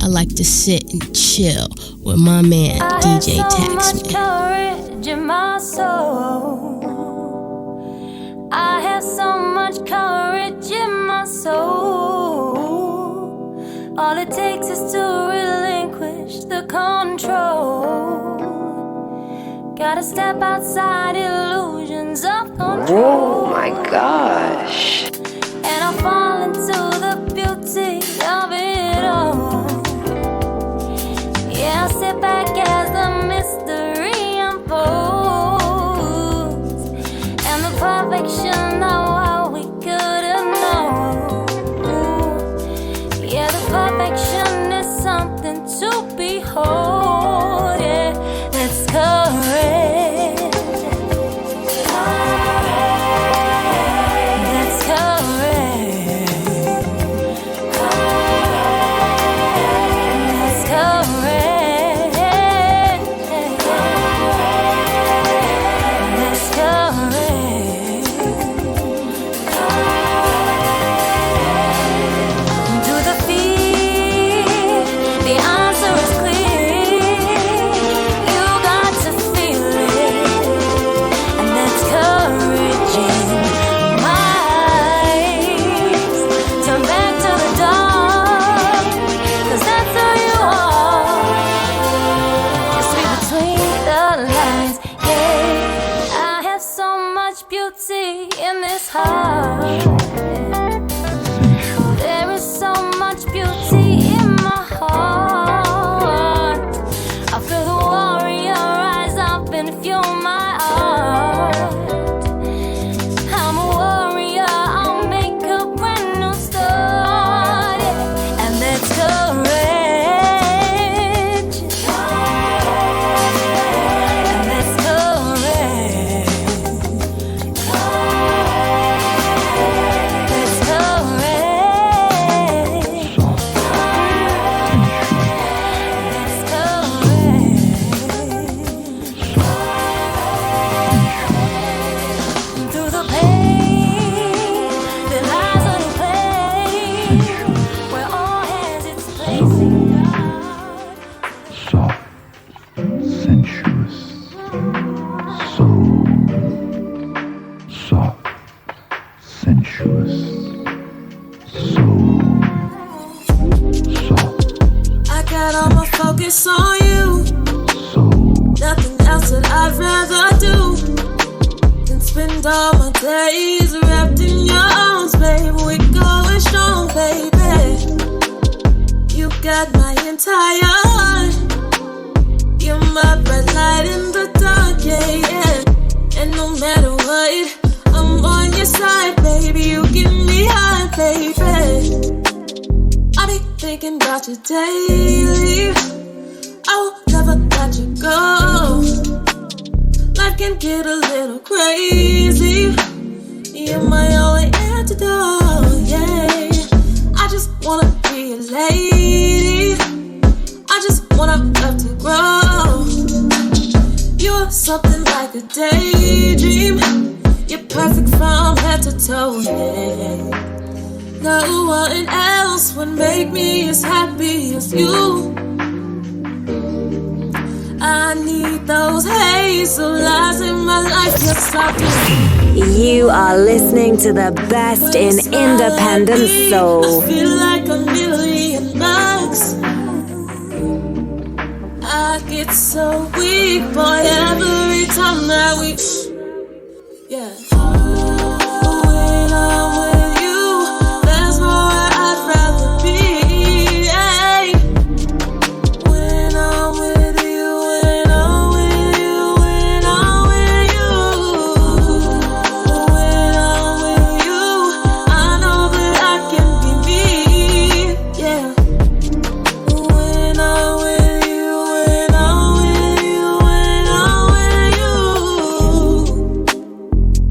[SPEAKER 18] I like to sit and chill with my man DJ Taxman.
[SPEAKER 1] Courage in my soul. I have so much courage in my soul. All it takes is to relinquish the control. Gotta step outside illusions of control.
[SPEAKER 20] Oh my gosh.
[SPEAKER 1] And I fall into the beauty of it all. Yeah, I sit back as the mystery unfolds, and the perfection of what we could have known. Yeah, the perfection is something to behold. Yeah, that's correct. That's correct. much beauty in this heart. There is so much beauty in my heart. I feel the warrior rise up and fuel my art. I'm a warrior, I'll make a brand new start. And that's courage. And that's courage. That's through the pain that lies on the plane, where all has its place in God.
[SPEAKER 2] Soft, sensuous, soul. Soft, sensuous, soul. Soft,
[SPEAKER 10] I got all my focus on you. Nothing else that I'd rather do than spend all my days wrapped in your arms, baby. We going strong, baby. You got my entire heart. You're my bright light in the dark, yeah, yeah. And no matter what, I'm on your side, baby. You give me high, baby. I be thinking about you daily. I will never let you go. Life can get a little crazy. You're my only antidote, yeah. I just wanna be a lady. I just wanna love to grow. You're something like a daydream. You're perfect from head to toe, yeah. No one else would make me as happy as you. I need those hazel eyes in my life, yes I do.
[SPEAKER 5] You are listening to the best in independent soul.
[SPEAKER 10] I feel like $1,000,000. I get so weak, boy, every time that we, yeah. When I'm with you, there's nowhere I'd rather be. Yeah. When I'm with you, when I'm with you, when I'm with you, when I'm with you, I know that I can be me. Yeah. When I'm with you, when I'm with you, when I'm with you.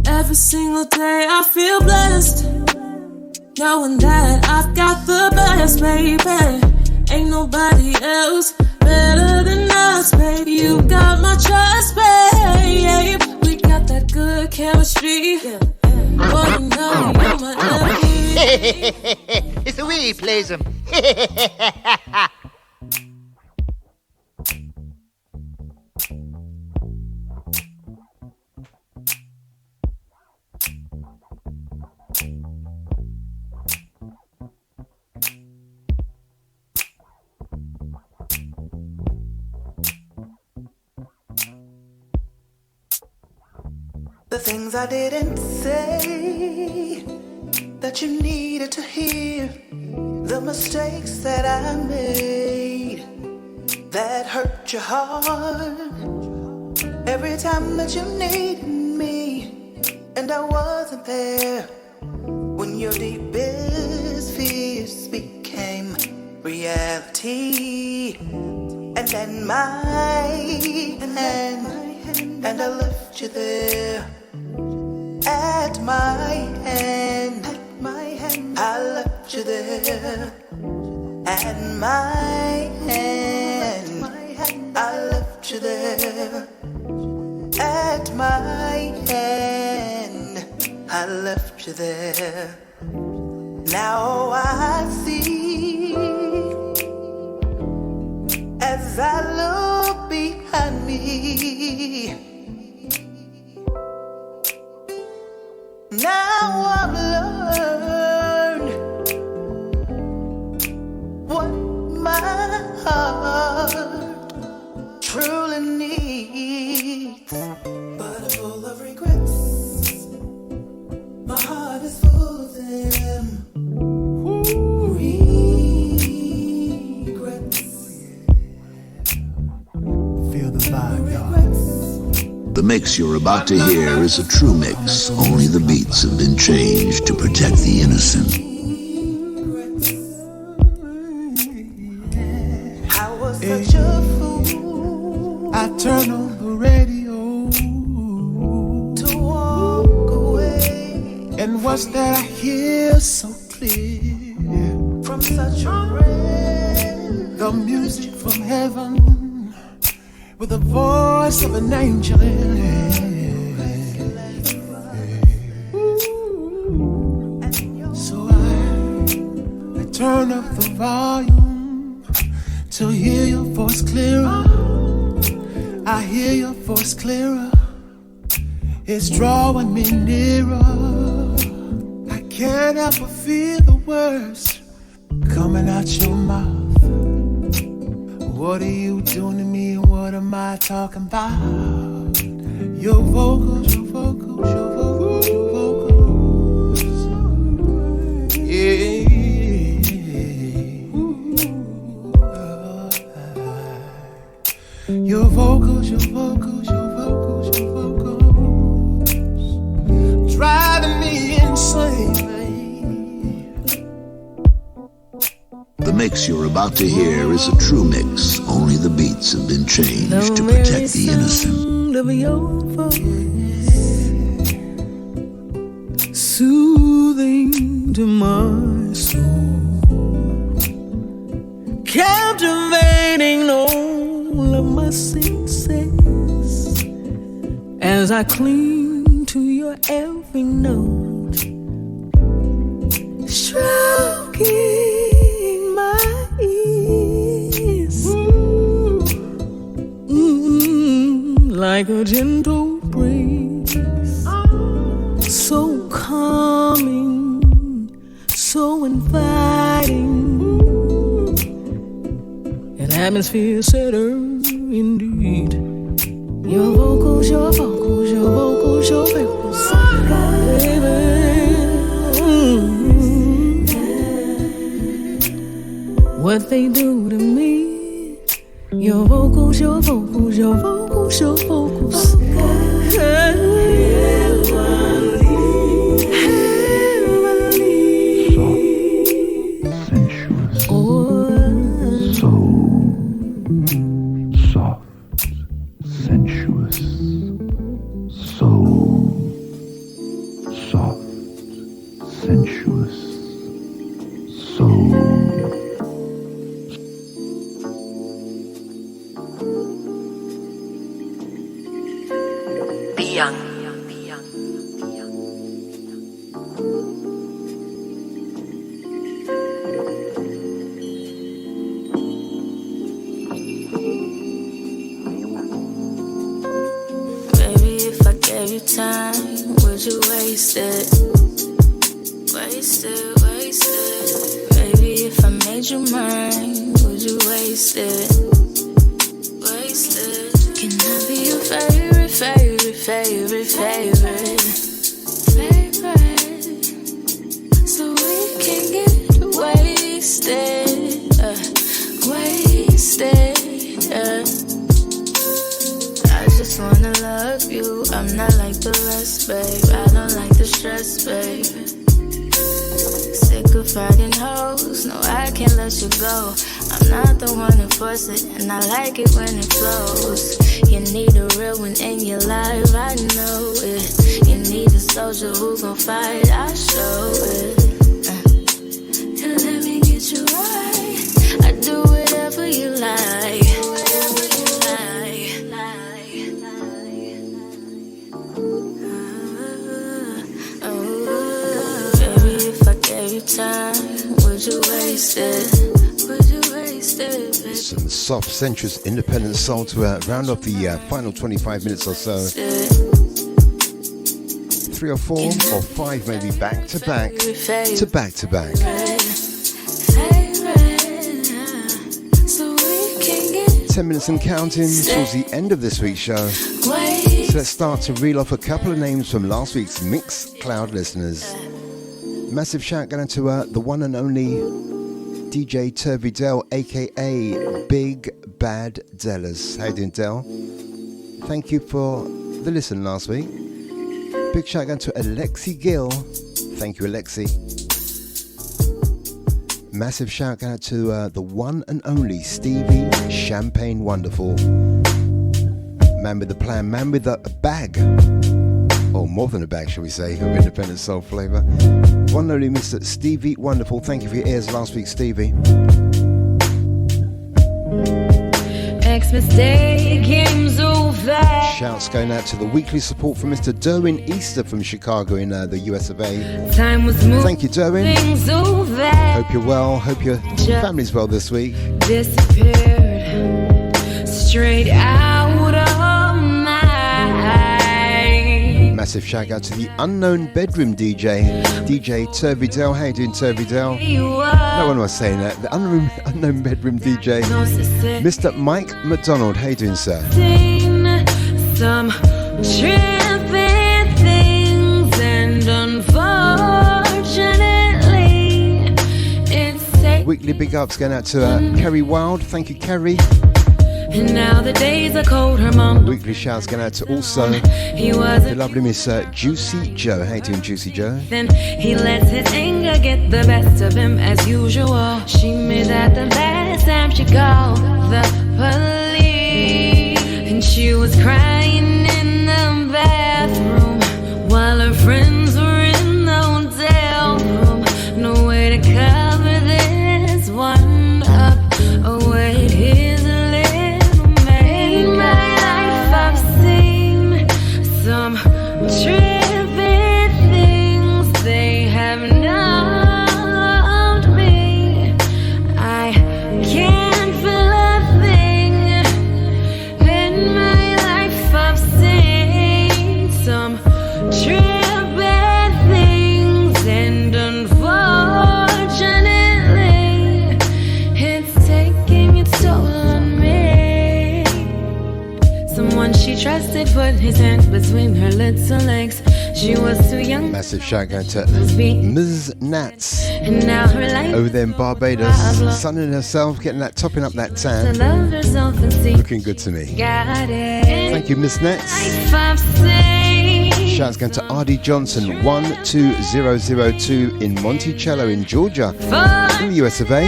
[SPEAKER 10] Every single day I feel blessed, knowing that I've got the best, baby. Ain't nobody else better than us, baby. You got my trust, babe. We got that good chemistry. Boy, you know you're my everything.
[SPEAKER 19] It's the way he plays them.
[SPEAKER 17] The things I didn't say that you needed to hear, the mistakes that I made that hurt your heart. Every time that you needed me and I wasn't there, when your deepest fears became reality. And then my hand, and I left you there. At my hand, I left you there. At my hand, I left you there. At my hand, I left you there. Now I see, as I look behind me, now I've learned what my heart truly needs. But I'm full of regrets,
[SPEAKER 2] mix you're about to hear is a true mix. Only the beats have been changed to protect the innocent.
[SPEAKER 11] I was such a fool. I turn on the radio to walk away. And what's that I hear so clear from such a rain? The music from heaven with the voice of an angel. So I turn up the volume to hear your voice clearer. I hear your voice clearer. It's drawing me nearer. I can't help but feel the words coming out your mouth. What are you doing to me and what am I talking about? Your vocals, your vocals, your vocals, your vocals. Yeah. Your vocals, your vocals, your vocals, your vocals. Driving me insane.
[SPEAKER 2] The mix you're about to hear is a true mix. Only the beats have been changed to protect the innocent.
[SPEAKER 10] Of your voice, soothing to my soul, captivating all of my senses as I cling to your every note, stroking my ears. Like a gentle breeze, so calming, so inviting, an atmosphere setter indeed. Your vocals, your vocals, your vocals, your vocals, baby. What they do to me. Your vocals, your vocals, your vocals, your vocals.
[SPEAKER 2] Sensuous, so soft, sensuous, so
[SPEAKER 20] young.
[SPEAKER 1] Gave you time, would you waste it? Waste it, waste it. Baby, if I made you mine, would you waste it? Waste it. Can I be your favorite, favorite, favorite, favorite? Favorite. So we can get wasted, wasted, I just wanna love you, I'm not like the rest, babe. I don't like the stress, babe. Sick of fighting hoes, no, I can't let you go. I'm not the one to force it, and I like it when it flows. You need a real one in your life, I know it. You need a soldier who gon' fight, I show it. And let me get you right, I do whatever you like. Time, would you waste it? Would you waste it?
[SPEAKER 24] Some soft, sensuous, independent soul to round off the final 25 minutes or so. 3 or 4 or 5 maybe back to back to back to back. 10 minutes and counting towards the end of this week's show. So let's start to reel off a couple of names from last week's Mixcloud listeners. Massive shout going to the one and only DJ Turvy Dell, aka Big Bad Dellas. How you doing, Dell? Thank you for the listen last week. Big shout out to Alexi Gill. Thank you, Alexi. Massive shout out to the one and only Stevie Champagne Wonderful. Man with a plan, man with a bag. Or more than a bag, shall we say, of independent soul flavour. One and only Mr. Stevie Wonderful. Thank you for your ears last week, Stevie.
[SPEAKER 21] Xmas Day game's over.
[SPEAKER 24] Shouts going out to the weekly support from Mr. Derwin Easter from Chicago in the US of A.
[SPEAKER 21] Time was moving.
[SPEAKER 24] Thank you, Derwin.
[SPEAKER 21] Things over.
[SPEAKER 24] Hope you're well. Hope your family's well this week.
[SPEAKER 21] Disappeared straight out of my eyes.
[SPEAKER 24] Massive shout out to the unknown bedroom DJ, DJ Turvy Dell. How you doing, Turvy Dell? No one was saying that. The unknown bedroom DJ, Mr. Mike McDonald. How you doing, sir?
[SPEAKER 21] Some tripping things, and unfortunately, it's
[SPEAKER 24] weekly big ups going out to Kerry Wild. Thank you, Kerry.
[SPEAKER 21] And now the days are cold, her mom.
[SPEAKER 24] Weekly shouts going out to also the lovely Miss Juicy Joe. How you doing, Juicy Joe?
[SPEAKER 21] Then he lets his anger get the best of him as usual. She made that the last time she called the police. And she was crying in the bathroom while her friends were in the hotel room. No way to cover this one up. Oh wait, here's a little man. In my life I've seen some tripping things. They have numbed me. I can't feel a thing. In my life I've seen some tripping things, and unfortunately it's taking its toll on me. Someone she trusted put his hand between her little legs. She was too young.
[SPEAKER 24] Massive shout out to Ms. Nats.
[SPEAKER 21] And now her life
[SPEAKER 24] over there in Barbados, sunning herself, getting that, topping up that
[SPEAKER 21] to
[SPEAKER 24] tan.
[SPEAKER 21] love herself and see.
[SPEAKER 24] Looking good to me.
[SPEAKER 21] Got it.
[SPEAKER 24] Thank you, Miss Nets.
[SPEAKER 21] I've seen
[SPEAKER 24] Shouts going to R.D. Johnson 12002 in Monticello in Georgia, in the US of A.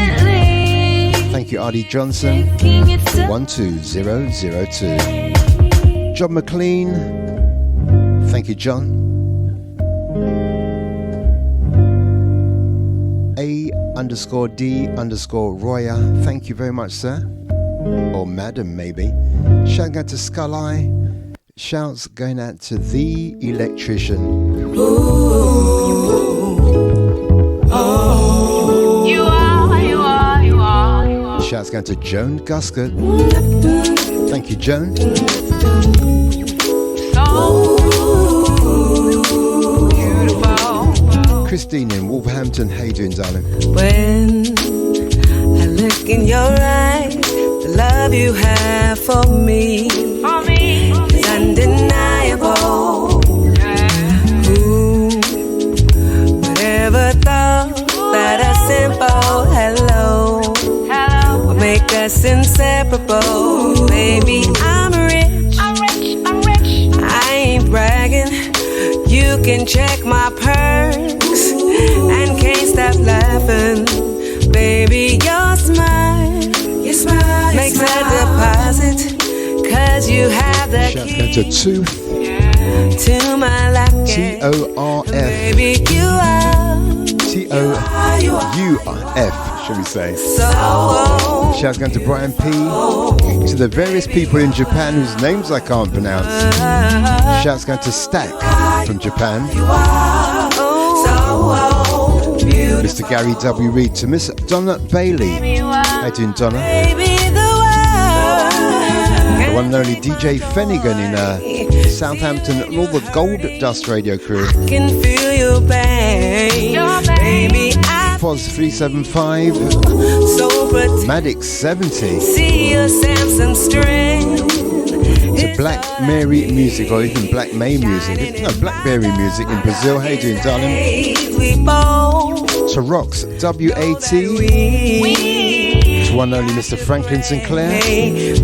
[SPEAKER 24] Thank you, R.D. Johnson 12002. John McLean. Thank you, John. A_D_Roya. Thank you very much, sir. Or madam, maybe. Shout out to Skull Eye. Shouts going out to the electrician.
[SPEAKER 21] You are.
[SPEAKER 24] Shouts going to Joan Guscott. Thank you, Joan. Christine in Wolverhampton. How you doing, darling?
[SPEAKER 16] When I look in your eyes, the love you have for me is undeniable. Who would ever thought that a simple hello would make us inseparable? Baby, I'm rich. I ain't bragging. You can check my purse and can't stop laughing. Baby, your smile makes a deposit, 'cause you have the key
[SPEAKER 24] to Tooth.
[SPEAKER 16] To my liking.
[SPEAKER 24] TORF.
[SPEAKER 16] Baby, you are
[SPEAKER 24] TOURF, should we say? Shouts going to Brian P. To the various people in Japan whose names I can't pronounce. Shouts going to Stack from Japan. Mr. Gary W. Reed. To Miss Donna Bailey. How you doing, Donna? The one and only DJ Fennigan in Southampton and all the Gold Dust Radio crew.
[SPEAKER 16] Can feel your pain, baby.
[SPEAKER 24] Foz 375,
[SPEAKER 16] So
[SPEAKER 24] Maddox 70.
[SPEAKER 16] see your Samson strength.
[SPEAKER 24] To Black Mary Music, or even Black May Music. No, Blackberry Music in Brazil. How you doing, darling?
[SPEAKER 16] We both
[SPEAKER 24] To Rox WAT. To one and only Mr. Franklin Sinclair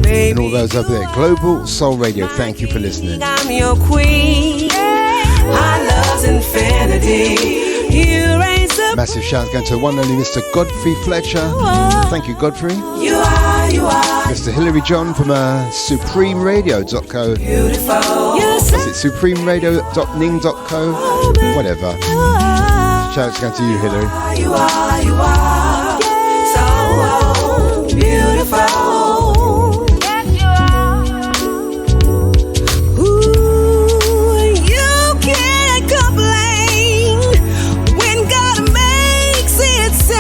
[SPEAKER 24] and all those over there. Global Soul Radio, thank you for listening.
[SPEAKER 16] I'm your queen. Our love's infinity. You raise the
[SPEAKER 24] Massive shout going to one and only Mr. Godfrey Fletcher. Thank you, Godfrey.
[SPEAKER 16] You are.
[SPEAKER 24] Mr. Hilary John from supremeradio.co.
[SPEAKER 16] Beautiful.
[SPEAKER 24] Is it supremeradio.ning.co? Whatever. Shout going to you, Hilary.
[SPEAKER 16] You are so beautiful.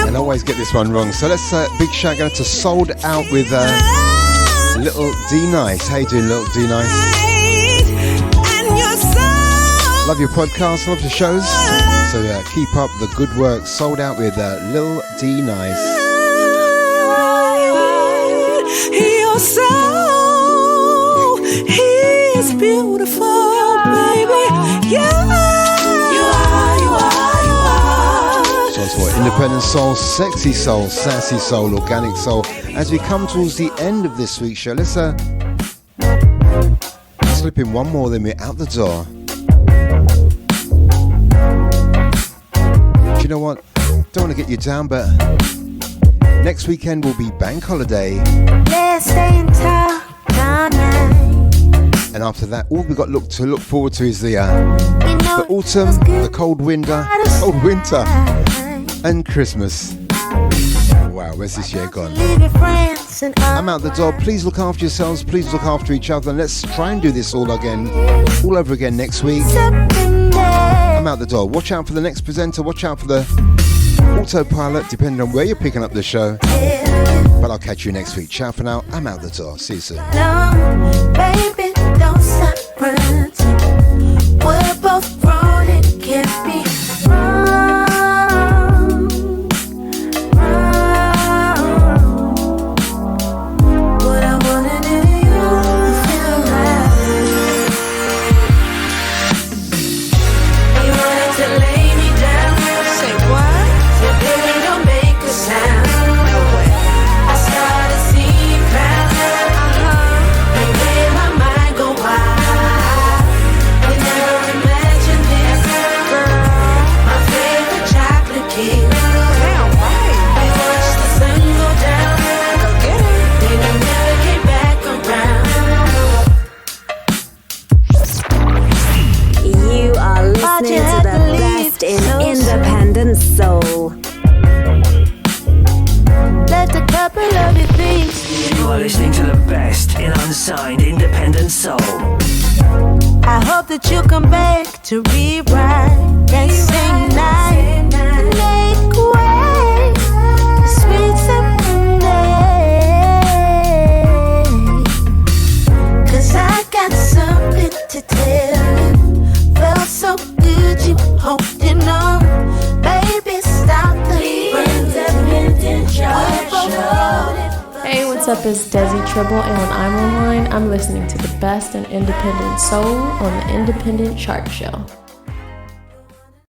[SPEAKER 24] I always get this one wrong, so let's big shout out to Sold Out with Little D Nice. How you doing, Little D Nice? Love your podcast, love your shows, so keep up the good work. Sold Out with Little D Nice.
[SPEAKER 16] Your soul is beautiful, baby.
[SPEAKER 24] For independent soul, sexy soul, sassy soul, organic soul. As we come towards the end of this week's show, let's slip in one more, then we're out the door. Do you know what? Don't want to get you down, but next weekend will be bank holiday.
[SPEAKER 16] Let's stay in town.
[SPEAKER 24] And after that, all we've got to look forward to is the autumn, the cold winter, and Christmas. Wow, where's this year gone? I'm out the door. Please look after yourselves. Please look after each other. And let's try and do this all over again next week. I'm out the door. Watch out for the next presenter. Watch out for the autopilot, depending on where you're picking up the show. But I'll catch you next week. Ciao for now. I'm out the door. See you soon.
[SPEAKER 16] Baby, don't stop running. We're both grown and can't be wrong. What I wanna do, you feel right. You wanted to lay me down. Say what? So baby, don't make a sound. No way. I started seeing clouds. And made my mind go wild. You never imagined this, girl. My favorite chocolate cake. Damn right. We watched the sun go down. Go get it. Then you never came back around.
[SPEAKER 5] You are listening to the best in independent soul.
[SPEAKER 16] Let a couple of your things.
[SPEAKER 6] You are listening to the best in unsigned independent soul.
[SPEAKER 16] I hope that you come back to rewrite that same night. Make way, sweet Sunday. 'Cause I got something to tell you. Felt so good you holding on. Baby, stop the independent show.
[SPEAKER 3] Hey, what's up? It's Desi Tribble, and when I'm online, I'm listening to the best in independent soul on the Independent Chart Show.